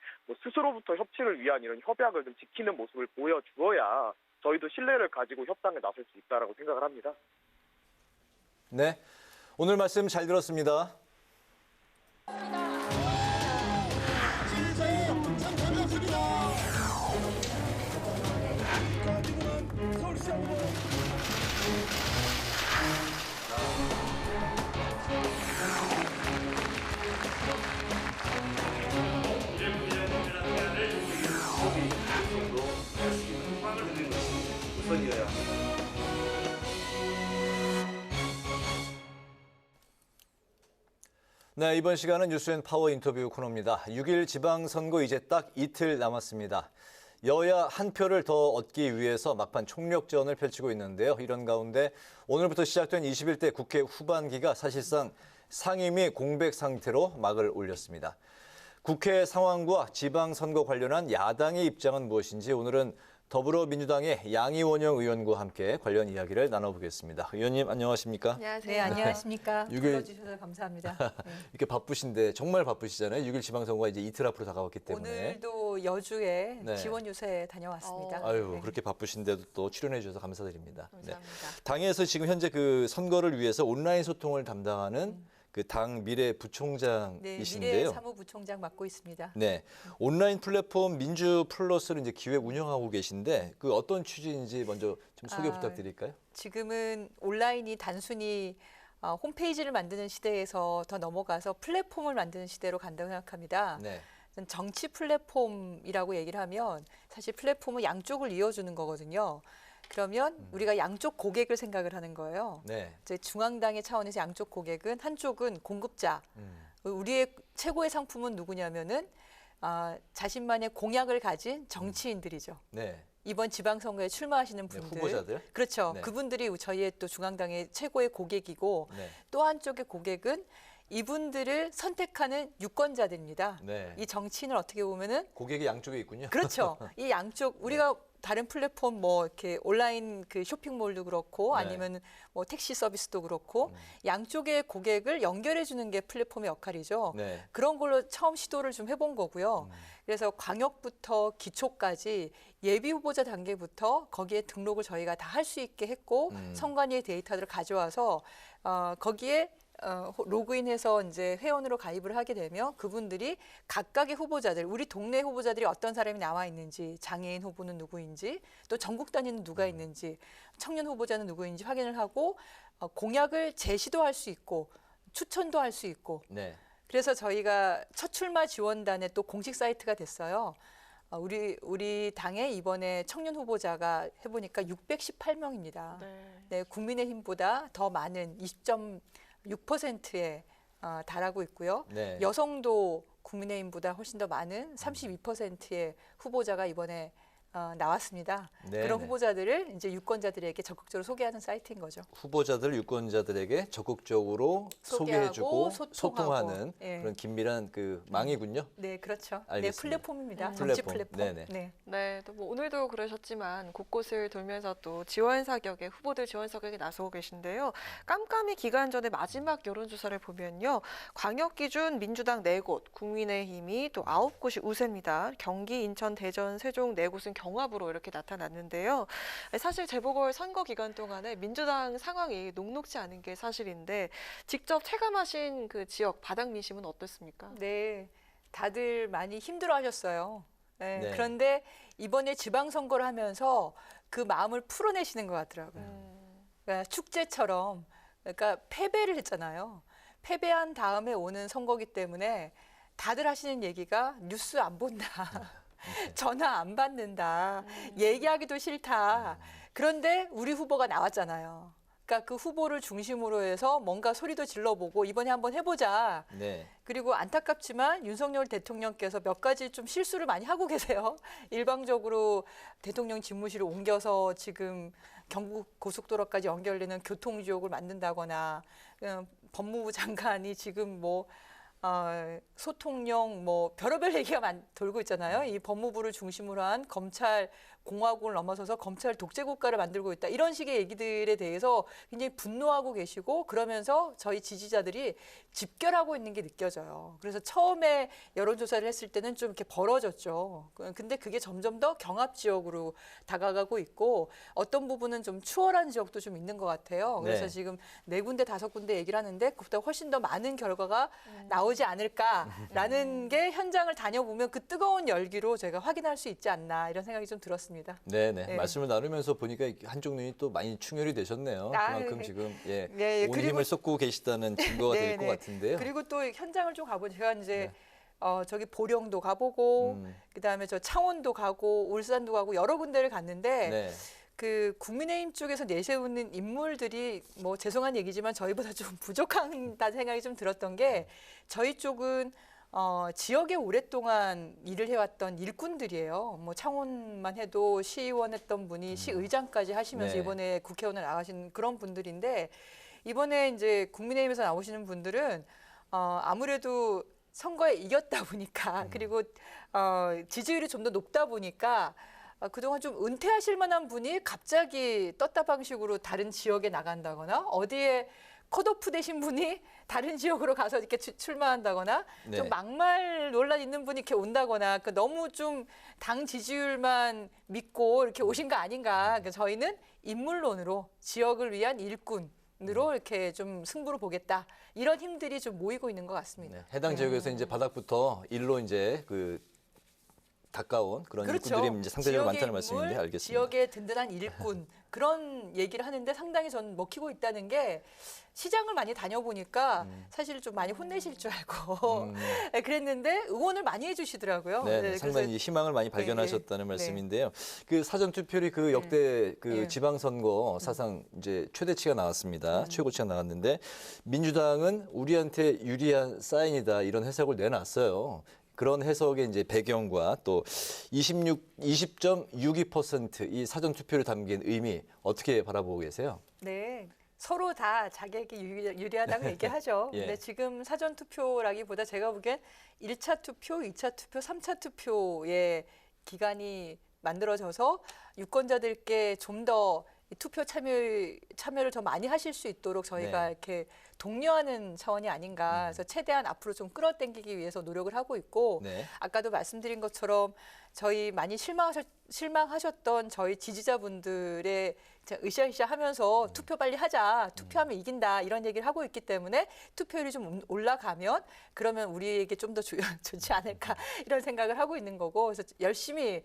스스로부터 협치를 위한 이런 협약을 좀 지키는 모습을 보여주어야 저희도 신뢰를 가지고 협상에 나설 수 있다라고 생각을 합니다. 네, 오늘 말씀 잘 들었습니다. 네, 이번 시간은 뉴스앤파워 인터뷰 코너입니다. 6일 지방선거 이제 딱 이틀 남았습니다. 여야 한 표를 더 얻기 위해서 막판 총력전을 펼치고 있는데요. 이런 가운데 오늘부터 시작된 21대 국회 후반기가 사실상 상임위 공백 상태로 막을 올렸습니다. 국회 상황과 지방선거 관련한 야당의 입장은 무엇인지 오늘은 더불어민주당의 양이원영 의원과 함께 관련 이야기를 나눠보겠습니다. 의원님 안녕하십니까? 안녕하세요. 네, 안녕하십니까? 6일 불러주셔서 감사합니다. 네. 이렇게 바쁘신데 정말 바쁘시잖아요. 6일 지방선거가 이제 이틀 앞으로 다가왔기 때문에. 오늘도 여주에 네. 지원 유세 다녀왔습니다. 아유, 네. 그렇게 바쁘신데도 또 출연해 주셔서 감사드립니다. 감사합니다. 네. 당에서 지금 현재 그 선거를 위해서 온라인 소통을 담당하는 그 당 미래 부총장이신데요. 네, 미래 사무부총장 맡고 있습니다. 네, 온라인 플랫폼 민주 플러스를 이제 기획 운영하고 계신데 그 어떤 취지인지 먼저 좀 소개 부탁드릴까요? 지금은 온라인이 단순히 홈페이지를 만드는 시대에서 더 넘어가서 플랫폼을 만드는 시대로 간다고 생각합니다. 네. 정치 플랫폼이라고 얘기를 하면 사실 플랫폼은 양쪽을 이어주는 거거든요. 그러면 우리가 양쪽 고객을 생각을 하는 거예요. 네. 이제 중앙당의 차원에서 양쪽 고객은 한쪽은 공급자, 우리의 최고의 상품은 누구냐면은 자신만의 공약을 가진 정치인들이죠. 네. 이번 지방선거에 출마하시는 분들, 후보자들. 그렇죠. 네. 그분들이 저희의 또 중앙당의 최고의 고객이고 네. 또 한쪽의 고객은 이분들을 선택하는 유권자들입니다. 네. 이 정치인을 어떻게 보면은 고객이 양쪽에 있군요. 그렇죠. 이 양쪽 우리가 다른 플랫폼 뭐 이렇게 온라인 그 쇼핑몰도 그렇고 네. 아니면 뭐 택시 서비스도 그렇고 양쪽의 고객을 연결해 주는 게 플랫폼의 역할이죠. 네. 그런 걸로 처음 시도를 좀 해본 거고요. 그래서 광역부터 기초까지 예비 후보자 단계부터 거기에 등록을 저희가 다 할 수 있게 했고 선관위의 데이터들을 가져와서 거기에 로그인해서 이제 회원으로 가입을 하게 되면 그분들이 각각의 후보자들, 우리 동네 후보자들이 어떤 사람이 나와 있는지, 장애인 후보는 누구인지, 또 전국 단위는 누가 있는지, 청년 후보자는 누구인지 확인을 하고 공약을 제시도 할 수 있고 추천도 할 수 있고. 네. 그래서 저희가 첫 출마 지원단의 또 공식 사이트가 됐어요. 우리 당에 이번에 청년 후보자가 해보니까 618명입니다. 네, 국민의힘보다 더 많은 20.6%에 달하고 있고요. 네. 여성도 국민의힘보다 훨씬 더 많은 32%의 후보자가 이번에 나왔습니다. 네, 그런 네. 후보자들을 이제 유권자들에게 적극적으로 소개하는 사이트인 거죠. 후보자들, 유권자들에게 적극적으로 소개해주고 소통하는 그런 긴밀한 그 망이군요. 네, 그렇죠. 알겠습니다. 네, 플랫폼입니다. 플랫폼. 정치 플랫폼. 네네. 네. 네, 또 뭐 오늘도 그러셨지만 곳곳을 돌면서 또 지원 사격에 후보들 지원 사격에 나서고 계신데요. 깜깜이 기간 전에 마지막 여론조사를 보면요, 광역 기준 민주당 4곳, 국민의힘이 또 9곳이 우세입니다. 경기, 인천, 대전, 세종 4곳은 경합으로 이렇게 나타났는데요. 사실 재보궐 선거 기간 동안에 민주당 상황이 녹록지 않은 게 사실인데 직접 체감하신 그 지역 바닥 민심은 어떻습니까? 네, 다들 많이 힘들어하셨어요. 네, 네. 그런데 이번에 지방선거를 하면서 그 마음을 풀어내시는 것 같더라고요. 그러니까 축제처럼, 그러니까 패배를 했잖아요. 패배한 다음에 오는 선거기 때문에 다들 하시는 얘기가 뉴스 안 본다. 전화 안 받는다. 얘기하기도 싫다. 그런데 우리 후보가 나왔잖아요. 그러니까 그 후보를 중심으로 해서 뭔가 소리도 질러보고 이번에 한번 해보자. 네. 그리고 안타깝지만 윤석열 대통령께서 몇 가지 좀 실수를 많이 하고 계세요. 일방적으로 대통령 집무실을 옮겨서 지금 경북 고속도로까지 연결되는 교통지옥을 만든다거나 법무부 장관이 지금 뭐 소통령 뭐 별의별 얘기가 돌고 있잖아요. 이 법무부를 중심으로 한 검찰 공화국을 넘어서서 검찰 독재 국가를 만들고 있다. 이런 식의 얘기들에 대해서 굉장히 분노하고 계시고 그러면서 저희 지지자들이 집결하고 있는 게 느껴져요. 그래서 처음에 여론조사를 했을 때는 좀 이렇게 벌어졌죠. 근데 그게 점점 더 경합 지역으로 다가가고 있고 어떤 부분은 좀 추월한 지역도 좀 있는 것 같아요. 그래서 네. 지금 4군데, 5군데 얘기를 하는데 그보다 훨씬 더 많은 결과가 나오지 않을까라는 게 현장을 다녀보면 그 뜨거운 열기로 제가 확인할 수 있지 않나 이런 생각이 좀 들었습니다. 네네. 네. 말씀을 나누면서 보니까 한쪽 눈이 또 많이 충혈이 되셨네요. 그만큼 네. 지금 온 그리고- 힘을 쏟고 계시다는 증거가 될 것 네. 같은데요. 그리고 또 현장을 좀 가보니 제가 이제 저기 보령도 가보고 그다음에 저 창원도 가고 울산도 가고 여러 군데를 갔는데 네. 그 국민의힘 쪽에서 내세우는 인물들이 뭐 죄송한 얘기지만 저희보다 좀 부족하다는 생각이 좀 들었던 게 저희 쪽은 지역에 오랫동안 일을 해왔던 일꾼들이에요. 뭐 창원만 해도 시의원 했던 분이 시의장까지 하시면서 네. 이번에 국회의원을 나가신 그런 분들인데 이번에 이제 국민의힘에서 나오시는 분들은 아무래도 선거에 이겼다 보니까 그리고 지지율이 좀 더 높다 보니까 그동안 좀 은퇴하실 만한 분이 갑자기 떴다 방식으로 다른 지역에 나간다거나 어디에 컷오프 되신 분이 다른 지역으로 가서 이렇게 출마한다거나 네. 좀 막말 논란 있는 분이 이렇게 온다거나 너무 좀 당 지지율만 믿고 이렇게 오신 거 아닌가. 그러니까 저희는 인물론으로 지역을 위한 일꾼으로 이렇게 좀 승부를 보겠다. 이런 힘들이 좀 모이고 있는 것 같습니다. 네, 해당 지역에서 이제 바닥부터 일로 이제 가까운 그런 그렇죠. 일꾼들이 이제 상대적으로 많다는 인물, 말씀인데 알겠습니다. 지역의 든든한 일꾼 그런 얘기를 하는데 상당히 전 먹히고 있다는 게 시장을 많이 다녀보니까 사실 좀 많이 혼내실 줄 알고 그랬는데 응원을 많이 해주시더라고요. 네, 네, 상당히 그래서 희망을 많이 발견하셨다는 네. 말씀인데요. 그 사전 투표율이 역대 지방선거 사상 이제 최대치가 나왔습니다. 최고치가 나왔는데 민주당은 우리한테 유리한 사인이다 이런 해석을 내놨어요. 그런 해석의 이제 배경과 또 20.62% 이 사전 투표를 담긴 의미 어떻게 바라보고 계세요? 네. 서로 다 자기에게 유리하다고 얘기하죠. 예. 근데 지금 사전 투표라기보다 제가 보기엔 1차 투표, 2차 투표, 3차 투표의 기간이 만들어져서 유권자들께 좀 더 투표 참여를 더 많이 하실 수 있도록 저희가 네. 이렇게 독려하는 차원이 아닌가. 그래서 최대한 앞으로 좀 끌어당기기 위해서 노력을 하고 있고 네. 아까도 말씀드린 것처럼 저희 많이 실망하셨던 저희 지지자분들의 으쌰으쌰하면서 투표 빨리 하자, 투표하면 이긴다 이런 얘기를 하고 있기 때문에 투표율이 좀 올라가면 그러면 우리에게 좀 더 좋지 않을까 이런 생각을 하고 있는 거고 그래서 열심히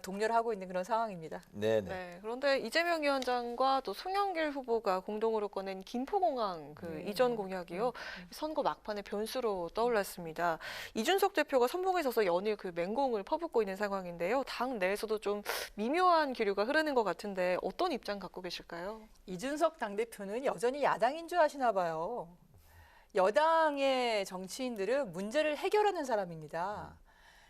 독려를 하고 있는 그런 상황입니다. 네네. 네, 그런데 이재명 위원장과 또 송영길 후보가 공동으로 꺼낸 김포공항 이전 공약이요. 선거 막판의 변수로 떠올랐습니다. 이준석 대표가 선봉에 서서 연일 맹공을 퍼붓고 있는 상황인데요. 당 내에서도 좀 미묘한 기류가 흐르는 것 같은데 어떤 입장 갖고 계실까요? 이준석 당대표는 여전히 야당인 줄 아시나 봐요. 여당의 정치인들은 문제를 해결하는 사람입니다.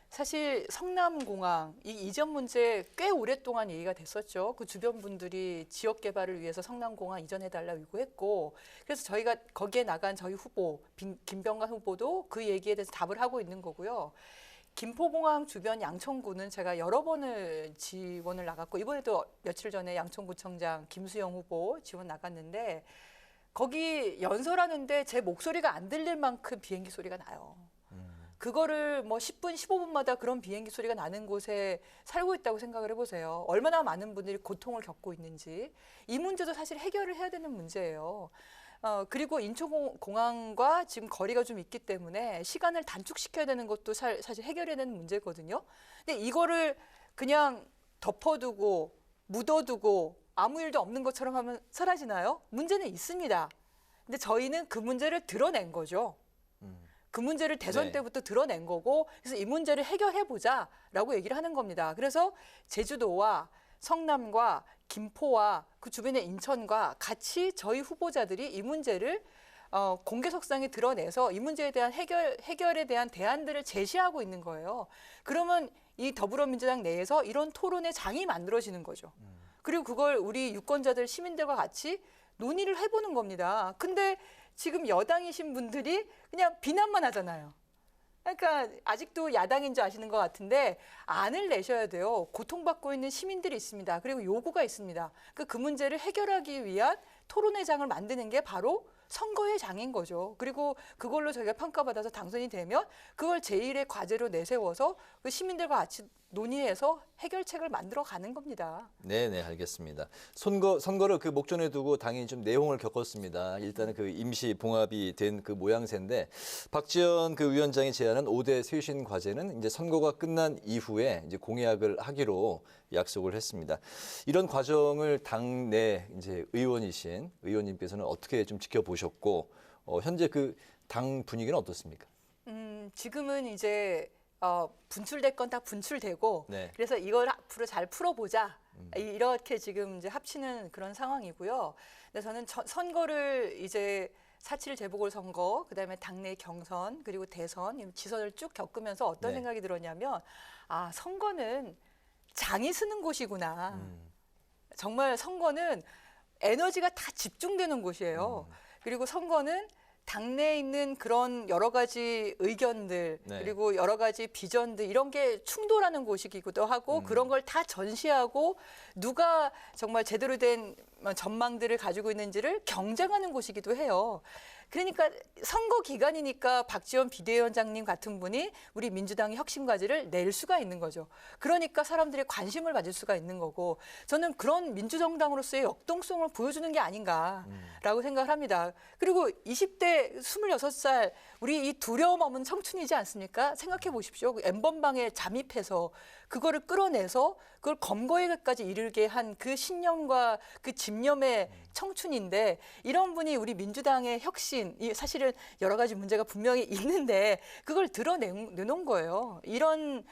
사실 성남공항 이 이전 문제 꽤 오랫동안 얘기가 됐었죠. 그 주변 분들이 지역 개발을 위해서 성남공항 이전해달라고 요구했고 그래서 저희가 거기에 나간 저희 후보 김병관 후보도 그 얘기에 대해서 답을 하고 있는 거고요. 김포공항 주변 양천구는 제가 여러 번을 지원을 나갔고 이번에도 며칠 전에 양천구청장 김수영 후보 지원 나갔는데 거기 연설하는데 제 목소리가 안 들릴 만큼 비행기 소리가 나요. 그거를 10분, 15분마다 그런 비행기 소리가 나는 곳에 살고 있다고 생각을 해보세요. 얼마나 많은 분들이 고통을 겪고 있는지. 이 문제도 사실 해결을 해야 되는 문제예요. 그리고 인천공항과 지금 거리가 좀 있기 때문에 시간을 단축시켜야 되는 것도 사실 해결해야 되는 문제거든요. 근데 이거를 그냥 덮어두고 묻어두고 아무 일도 없는 것처럼 하면 사라지나요? 문제는 있습니다. 근데 저희는 그 문제를 드러낸 거죠. 그 문제를 대선 때부터 드러낸 거고 그래서 이 문제를 해결해보자라고 얘기를 하는 겁니다. 그래서 제주도와 성남과 김포와 그 주변의 인천과 같이 저희 후보자들이 이 문제를 공개석상에 드러내서 이 문제에 대한 해결에 대한 대안들을 제시하고 있는 거예요. 그러면 이 더불어민주당 내에서 이런 토론의 장이 만들어지는 거죠. 그리고 그걸 우리 유권자들 시민들과 같이 논의를 해보는 겁니다. 근데 지금 여당이신 분들이 그냥 비난만 하잖아요. 그러니까 아직도 야당인 줄 아시는 것 같은데 안을 내셔야 돼요. 고통받고 있는 시민들이 있습니다. 그리고 요구가 있습니다. 그 문제를 해결하기 위한 토론회 장을 만드는 게 바로 선거의 장인 거죠. 그리고 그걸로 저희가 평가받아서 당선이 되면 그걸 제1의 과제로 내세워서 그 시민들과 같이 논의해서 해결책을 만들어 가는 겁니다. 네, 알겠습니다. 선거를 목전에 두고 당연히 좀 내용을 겪었습니다. 일단은 임시 봉합이 된 모양새인데 박지원 위원장이 제안한 5대 쇄신 과제는 이제 선거가 끝난 이후에 이제 공약을 하기로 약속을 했습니다. 이런 과정을 당내 이제 의원님께서는 어떻게 좀 지켜보셨고 현재 당 분위기는 어떻습니까? 지금은 이제 분출될 건 다 분출되고 네. 그래서 이걸 앞으로 잘 풀어보자 이렇게 지금 이제 합치는 그런 상황이고요. 근데 저는 선거를 이제 4.7 재보궐선거, 그다음에 당내 경선 그리고 대선, 지선을 쭉 겪으면서 어떤 생각이 들었냐면 선거는 장이 서는 곳이구나. 정말 선거는 에너지가 다 집중되는 곳이에요. 그리고 선거는 당내에 있는 그런 여러 가지 의견들 네. 그리고 여러 가지 비전들 이런 게 충돌하는 곳이기도 하고 그런 걸 다 전시하고 누가 정말 제대로 된 전망들을 가지고 있는지를 경쟁하는 곳이기도 해요. 그러니까 선거 기간이니까 박지원 비대위원장님 같은 분이 우리 민주당의 혁신과제를 낼 수가 있는 거죠. 그러니까 사람들의 관심을 받을 수가 있는 거고 저는 그런 민주정당으로서의 역동성을 보여주는 게 아닌가라고 생각을 합니다. 그리고 20대 26살 우리 이 두려움 없는 청춘이지 않습니까? 생각해 보십시오. N번방에 잠입해서 그거를 끌어내서 그걸 검거에까지 이르게 한 그 신념과 그 집념의 청춘인데 이런 분이 우리 민주당의 혁신, 사실은 여러 가지 문제가 분명히 있는데 그걸 드러내놓은 거예요. 이런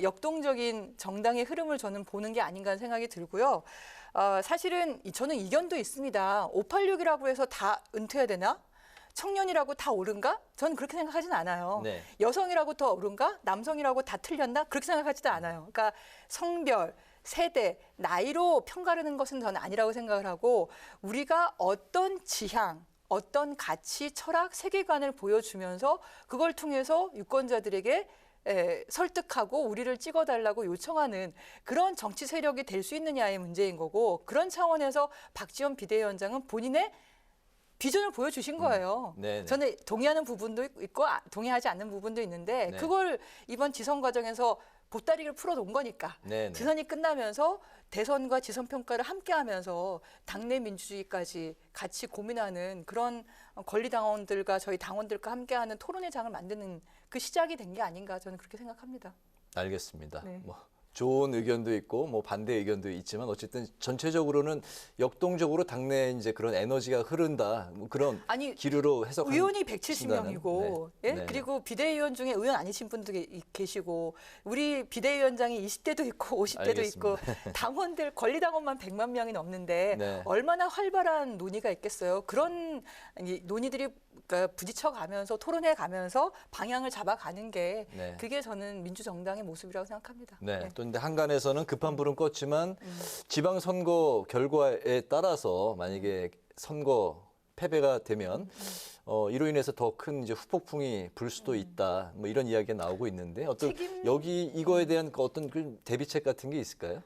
역동적인 정당의 흐름을 저는 보는 게 아닌가 하는 생각이 들고요. 사실은 저는 이견도 있습니다. 586이라고 해서 다 은퇴해야 되나? 청년이라고 다 옳은가? 저는 그렇게 생각하진 않아요. 네. 여성이라고 더 옳은가? 남성이라고 다 틀렸나? 그렇게 생각하지도 않아요. 그러니까 성별, 세대, 나이로 평가하는 것은 저는 아니라고 생각을 하고 우리가 어떤 지향, 어떤 가치, 철학, 세계관을 보여주면서 그걸 통해서 유권자들에게 설득하고 우리를 찍어달라고 요청하는 그런 정치 세력이 될 수 있느냐의 문제인 거고 그런 차원에서 박지원 비대위원장은 본인의 비전을 보여주신 거예요. 저는 동의하는 부분도 있고 동의하지 않는 부분도 있는데 네. 그걸 이번 지선 과정에서 보따리를 풀어놓은 거니까 지선이 끝나면서 대선과 지선 평가를 함께하면서 당내 민주주의까지 같이 고민하는 그런 권리당원들과 저희 당원들과 함께하는 토론회 장을 만드는 그 시작이 된 게 아닌가 저는 그렇게 생각합니다. 알겠습니다. 네. 뭐 좋은 의견도 있고 뭐 반대 의견도 있지만 어쨌든 전체적으로는 역동적으로 당내에 이제 그런 에너지가 흐른다. 뭐 그런 기류로 해석하는 의원이 170명이고 네. 예? 네. 그리고 비대위원 중에 의원 아니신 분도 계시고 우리 비대위원장이 20대도 있고 50대도 알겠습니다. 있고 당원들 권리당원만 100만 명이 넘는데 네. 얼마나 활발한 논의가 있겠어요. 그런 논의들이 그러니까 부딪혀가면서 토론해 가면서 방향을 잡아가는 게 네. 그게 저는 민주정당의 모습이라고 생각합니다. 네. 또 근데 한간에서는 급한 불은 껐지만 지방선거 결과에 따라서 만약에 선거 패배가 되면 이로 인해서 더 큰 이제 후폭풍이 불 수도 있다. 뭐 이런 이야기가 나오고 있는데 어떤 여기 이거에 대한 어떤 그 대비책 같은 게 있을까요?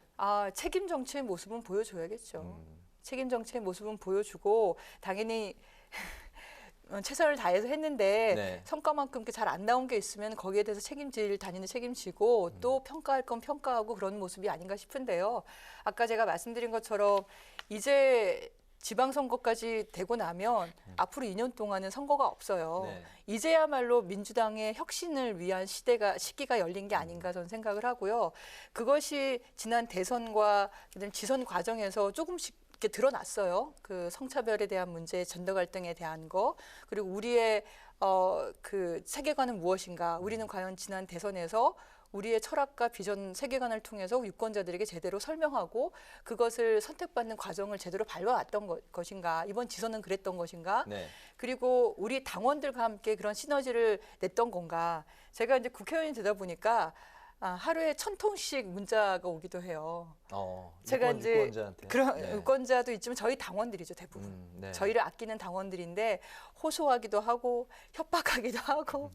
책임 정치의 모습은 보여줘야겠죠. 책임 정치의 모습은 보여주고 당연히 최선을 다해서 했는데 성과만큼 잘 안 나온 게 있으면 거기에 대해서 책임질 단위는 책임지고 또 평가할 건 평가하고 그런 모습이 아닌가 싶은데요. 아까 제가 말씀드린 것처럼 이제 지방선거까지 되고 나면 앞으로 2년 동안은 선거가 없어요. 이제야말로 민주당의 혁신을 위한 시기가 열린 게 아닌가 저는 생각을 하고요. 그것이 지난 대선과 지선 과정에서 조금씩 이렇게 드러났어요. 그 성차별에 대한 문제, 젠더 갈등에 대한 거, 그리고 우리의 그 세계관은 무엇인가? 우리는 과연 지난 대선에서 우리의 철학과 비전, 세계관을 통해서 유권자들에게 제대로 설명하고 그것을 선택받는 과정을 제대로 밟아왔던 것인가? 이번 지선은 그랬던 것인가? 그리고 우리 당원들과 함께 그런 시너지를 냈던 건가? 제가 이제 국회의원이 되다 보니까 하루에 1000통씩 문자가 오기도 해요. 제가 이제 유권자한테. 그런 유권자도 있지만 저희 당원들이죠 대부분. 저희를 아끼는 당원들인데 호소하기도 하고 협박하기도 하고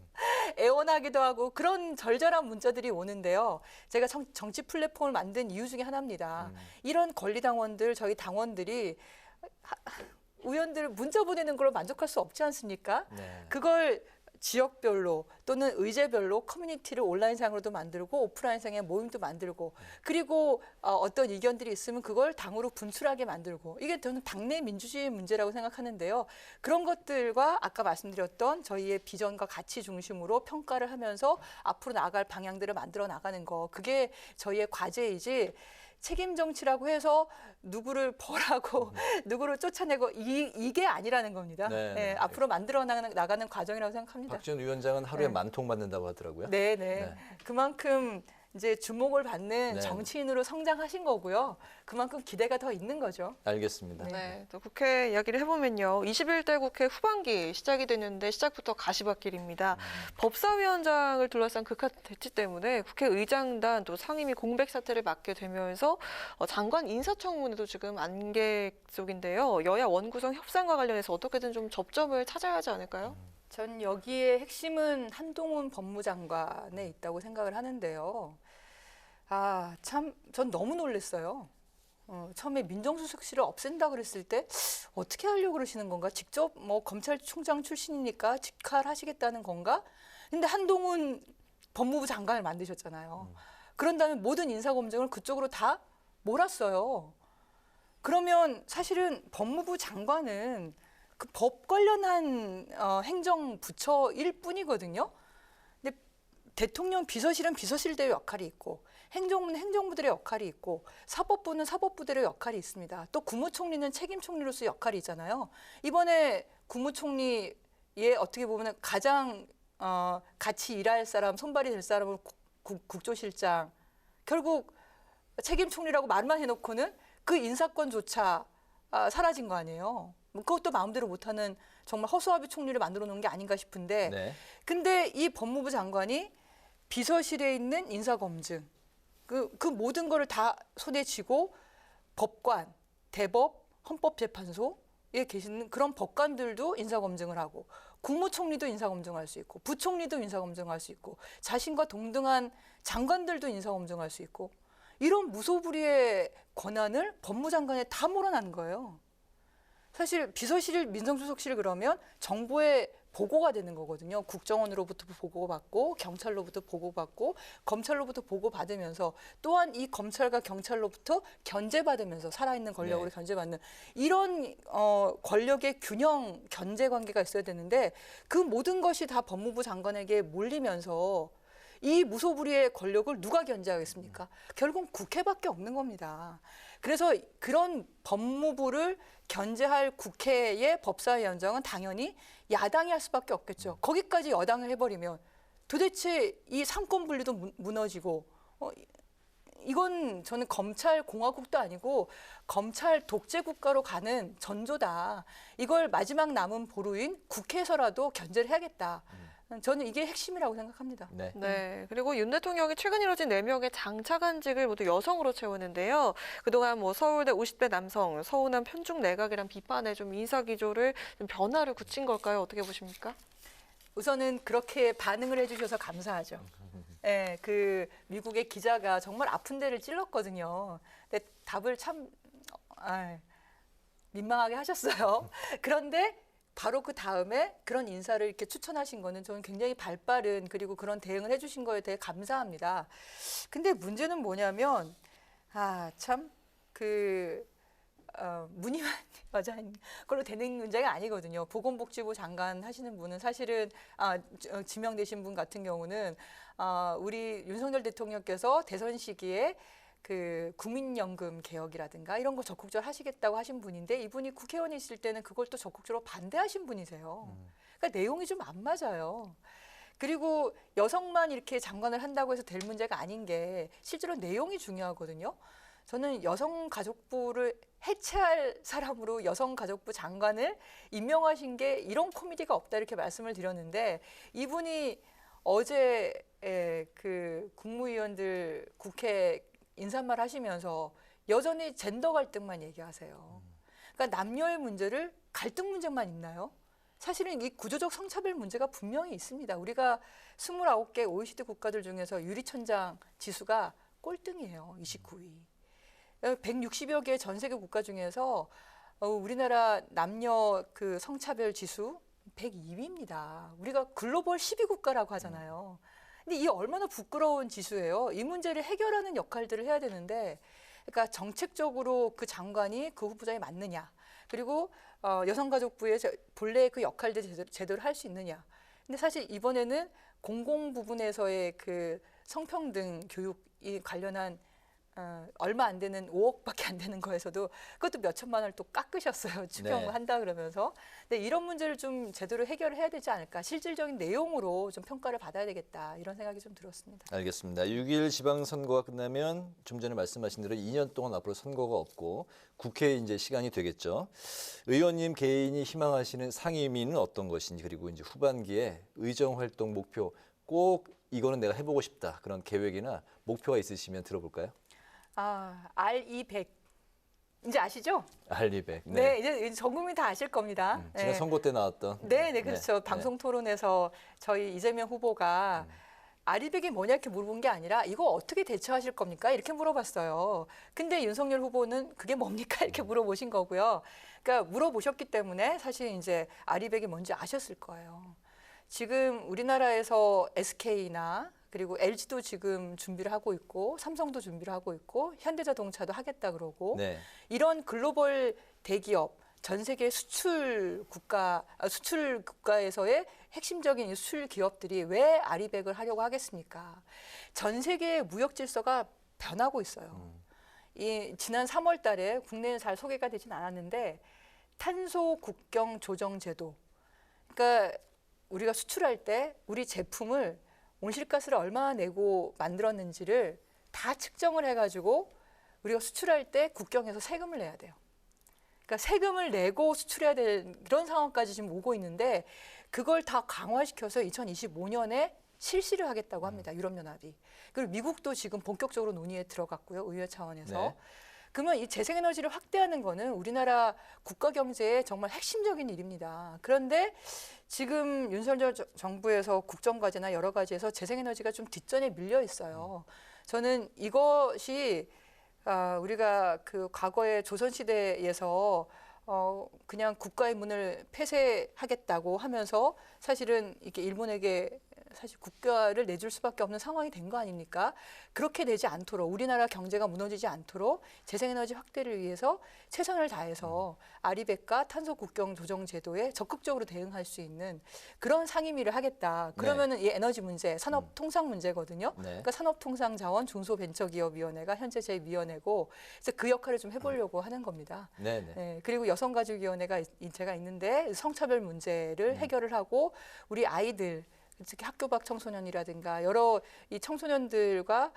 애원하기도 하고 그런 절절한 문자들이 오는데요. 제가 정치 플랫폼을 만든 이유 중에 하나입니다. 이런 권리당원들, 저희 당원들이 의원들 문자 보내는 걸로 만족할 수 없지 않습니까? 그걸 지역별로 또는 의제별로 커뮤니티를 온라인상으로도 만들고 오프라인상의 모임도 만들고 그리고 어떤 의견들이 있으면 그걸 당으로 분출하게 만들고 이게 저는 당내 민주주의 문제라고 생각하는데요. 그런 것들과 아까 말씀드렸던 저희의 비전과 가치 중심으로 평가를 하면서 앞으로 나아갈 방향들을 만들어 나가는 거 그게 저희의 과제이지 책임 정치라고 해서 누구를 벌하고 누구를 쫓아내고 이게 아니라는 겁니다. 앞으로 만들어 나가는 과정이라고 생각합니다. 박지원 위원장은 하루에 10,000통 받는다고 하더라고요. 그만큼 이제 주목을 받는 네. 정치인으로 성장하신 거고요. 그만큼 기대가 더 있는 거죠. 알겠습니다. 네, 또 국회 이야기를 해보면요. 21대 국회 후반기 시작이 됐는데 시작부터 가시밭길입니다. 법사위원장을 둘러싼 극한 대치 때문에 국회의장단 또 상임위 공백 사태를 맞게 되면서 장관 인사청문회도 지금 안개 속인데요. 여야 원구성 협상과 관련해서 어떻게든 좀 접점을 찾아야 하지 않을까요? 전 여기에 핵심은 한동훈 법무장관에 있다고 생각을 하는데요. 아, 참, 전 너무 놀랐어요. 처음에 민정수석실을 없앤다 그랬을 때 어떻게 하려고 그러시는 건가? 직접 뭐 검찰총장 출신이니까 직할하시겠다는 건가? 근데 한동훈 법무부 장관을 만드셨잖아요. 그런 다음에 모든 인사검증을 그쪽으로 다 몰았어요. 그러면 사실은 법무부 장관은 그 법 관련한 행정부처일 뿐이거든요. 근데 대통령 비서실은 비서실대의 역할이 있고 행정부는 행정부들의 역할이 있고 사법부는 사법부들의 역할이 있습니다. 또 국무총리는 책임총리로서의 역할이 있잖아요. 이번에 국무총리의 어떻게 보면 가장 같이 일할 사람, 손발이 될 사람은 국조실장. 결국 책임총리라고 말만 해놓고는 그 인사권조차 사라진 거 아니에요. 그것도 마음대로 못하는 정말 허수아비 총리를 만들어 놓은 게 아닌가 싶은데 네. 근데 이 법무부 장관이 비서실에 있는 인사검증 그 모든 거를 다 손에 쥐고 법관, 대법, 헌법재판소에 계시는 그런 법관들도 인사검증을 하고 국무총리도 인사검증할 수 있고 부총리도 인사검증할 수 있고 자신과 동등한 장관들도 인사검증할 수 있고 이런 무소불위의 권한을 법무장관에 다 몰아난 거예요. 사실 비서실, 민정수석실 그러면 정부의 보고가 되는 거거든요. 국정원으로부터 보고받고 경찰로부터 보고받고 검찰로부터 보고받으면서 또한 이 검찰과 경찰로부터 견제받으면서 살아있는 권력으로 네. 견제받는 이런 권력의 균형 견제 관계가 있어야 되는데 그 모든 것이 다 법무부 장관에게 몰리면서 이 무소불위의 권력을 누가 견제하겠습니까? 결국 국회밖에 없는 겁니다. 그래서 그런 법무부를 견제할 국회의 법사위원장은 당연히 야당이 할 수밖에 없겠죠. 거기까지 여당을 해버리면 도대체 이 삼권 분리도 무너지고 이건 저는 검찰 공화국도 아니고 검찰 독재 국가로 가는 전조다. 이걸 마지막 남은 보루인 국회에서라도 견제를 해야겠다. 저는 이게 핵심이라고 생각합니다. 네. 그리고 윤 대통령이 최근 이뤄진 4명의 장차관직을 모두 여성으로 채우는데요. 그동안 뭐 서울대 50대 남성, 서운한 편중 내각이란 비판에 좀 인사기조를 좀 변화를 굳힌 걸까요? 어떻게 보십니까? 우선은 그렇게 반응을 해주셔서 감사하죠. 네, 그 미국의 기자가 정말 아픈 데를 찔렀거든요. 근데 답을 참 민망하게 하셨어요. 그런데 바로 그 다음에 그런 인사를 이렇게 추천하신 거는 저는 굉장히 발빠른 그리고 그런 대응을 해주신 거에 대해 감사합니다. 근데 문제는 뭐냐면 무늬만 여자인 걸로 되는 문제가 아니거든요. 보건복지부 장관 하시는 분은 사실은 지명되신 분 같은 경우는 우리 윤석열 대통령께서 대선 시기에 그 국민연금 개혁이라든가 이런 거 적극적으로 하시겠다고 하신 분인데 이분이 국회의원이 있을 때는 그걸 또 적극적으로 반대하신 분이세요. 그러니까 내용이 좀 안 맞아요. 그리고 여성만 이렇게 장관을 한다고 해서 될 문제가 아닌 게 실제로 내용이 중요하거든요. 저는 여성가족부를 해체할 사람으로 여성가족부 장관을 임명하신 게 이런 코미디가 없다 이렇게 말씀을 드렸는데 이분이 어제 그 국무위원들 국회 인사말 하시면서 여전히 젠더 갈등만 얘기하세요. 그러니까 남녀의 문제를 갈등 문제만 있나요? 사실은 이 구조적 성차별 문제가 분명히 있습니다. 우리가 29개 OECD 국가들 중에서 유리천장 지수가 꼴등이에요. 29위. 160여 개의 전 세계 국가 중에서 우리나라 남녀 그 성차별 지수 102위입니다. 우리가 글로벌 10위 국가라고 하잖아요. 근데 이 얼마나 부끄러운 지수예요. 이 문제를 해결하는 역할들을 해야 되는데, 그러니까 정책적으로 그 장관이 그 후보자에 맞느냐, 그리고 여성가족부의 본래의 그 역할들 제대로 할 수 있느냐. 근데 사실 이번에는 공공 부분에서의 그 성평등 교육이 관련한 얼마 안 되는 5억밖에 안 되는 거에서도 그것도 몇 천만 원을 또 깎으셨어요. 추경을 한다 그러면서. 근데 이런 문제를 좀 제대로 해결을 해야 되지 않을까. 실질적인 내용으로 좀 평가를 받아야 되겠다. 이런 생각이 좀 들었습니다. 알겠습니다. 6.1 지방선거가 끝나면 좀 전에 말씀하신 대로 2년 동안 앞으로 선거가 없고 국회에 이제 시간이 되겠죠. 의원님 개인이 희망하시는 상임위는 어떤 것인지 그리고 이제 후반기에 의정 활동 목표 꼭 이거는 내가 해보고 싶다. 그런 계획이나 목표가 있으시면 들어볼까요? R200 이제 아시죠? R200. 네, 이제 전 국민 다 아실 겁니다. 지난 선거 때 나왔던. 네, 그렇죠. 방송 토론에서 저희 이재명 후보가 R200이 뭐냐 이렇게 물어본 게 아니라 이거 어떻게 대처하실 겁니까? 이렇게 물어봤어요. 근데 윤석열 후보는 그게 뭡니까? 이렇게 물어보신 거고요. 그러니까 물어보셨기 때문에 사실 이제 R200이 뭔지 아셨을 거예요. 지금 우리나라에서 SK나 그리고 LG도 지금 준비를 하고 있고 삼성도 준비를 하고 있고 현대자동차도 하겠다 그러고 이런 글로벌 대기업 전 세계 수출 국가에서의 핵심적인 수출 기업들이 왜 R200을 하려고 하겠습니까? 전 세계의 무역 질서가 변하고 있어요. 지난 3월 달에 국내는 잘 소개가 되진 않았는데 탄소 국경 조정 제도. 그러니까 우리가 수출할 때 우리 제품을 온실가스를 얼마나 내고 만들었는지를 다 측정을 해가지고 우리가 수출할 때 국경에서 세금을 내야 돼요. 그러니까 세금을 내고 수출해야 되는 이런 상황까지 지금 오고 있는데 그걸 다 강화시켜서 2025년에 실시를 하겠다고 합니다. 유럽연합이. 그리고 미국도 지금 본격적으로 논의에 들어갔고요. 의회 차원에서. 그러면 이 재생에너지를 확대하는 거는 우리나라 국가 경제의 정말 핵심적인 일입니다. 그런데 지금 윤석열 정부에서 국정과제나 여러 가지에서 재생에너지가 좀 뒷전에 밀려 있어요. 저는 이것이 우리가 그 과거의 조선시대에서 그냥 국가의 문을 폐쇄하겠다고 하면서 사실은 이게 일본에게 사실 국가를 내줄 수밖에 없는 상황이 된 거 아닙니까? 그렇게 되지 않도록 우리나라 경제가 무너지지 않도록 재생에너지 확대를 위해서 최선을 다해서 R200과 탄소 국경 조정 제도에 적극적으로 대응할 수 있는 그런 상임위를 하겠다. 그러면은 이 에너지 문제, 산업 통상 문제거든요. 그러니까 산업통상자원 중소벤처기업위원회가 현재 제 위원회고 그래서 그 역할을 좀 해보려고 하는 겁니다. 그리고 여성가족위원회가 제가 있는데 성차별 문제를 해결을 하고 우리 아이들 특히 학교 밖 청소년이라든가 여러 이 청소년들과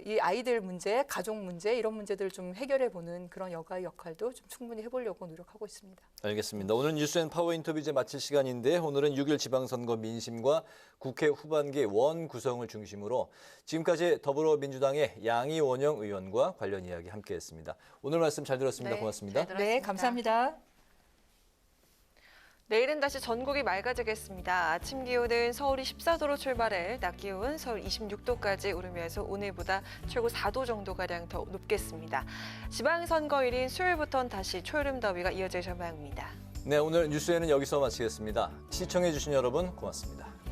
이 아이들 문제, 가족 문제 이런 문제들을 좀 해결해 보는 그런 역할도 좀 충분히 해보려고 노력하고 있습니다. 알겠습니다. 오늘 뉴스앤파워 인터뷰 이제 마칠 시간인데 오늘은 6.1 지방선거 민심과 국회 후반기 원 구성을 중심으로 지금까지 더불어민주당의 양이원영 의원과 관련 이야기 함께했습니다. 오늘 말씀 잘 들었습니다. 고맙습니다. 네, 감사합니다. 내일은 다시 전국이 맑아지겠습니다. 아침 기온은 서울이 14도로 출발해 낮 기온 서울 26도까지 오르면서 오늘보다 최고 4도 정도가량 더 높겠습니다. 지방선거일인 수요일부터는 다시 초여름 더위가 이어질 전망입니다. 네, 오늘 뉴스에는 여기서 마치겠습니다. 시청해주신 여러분 고맙습니다.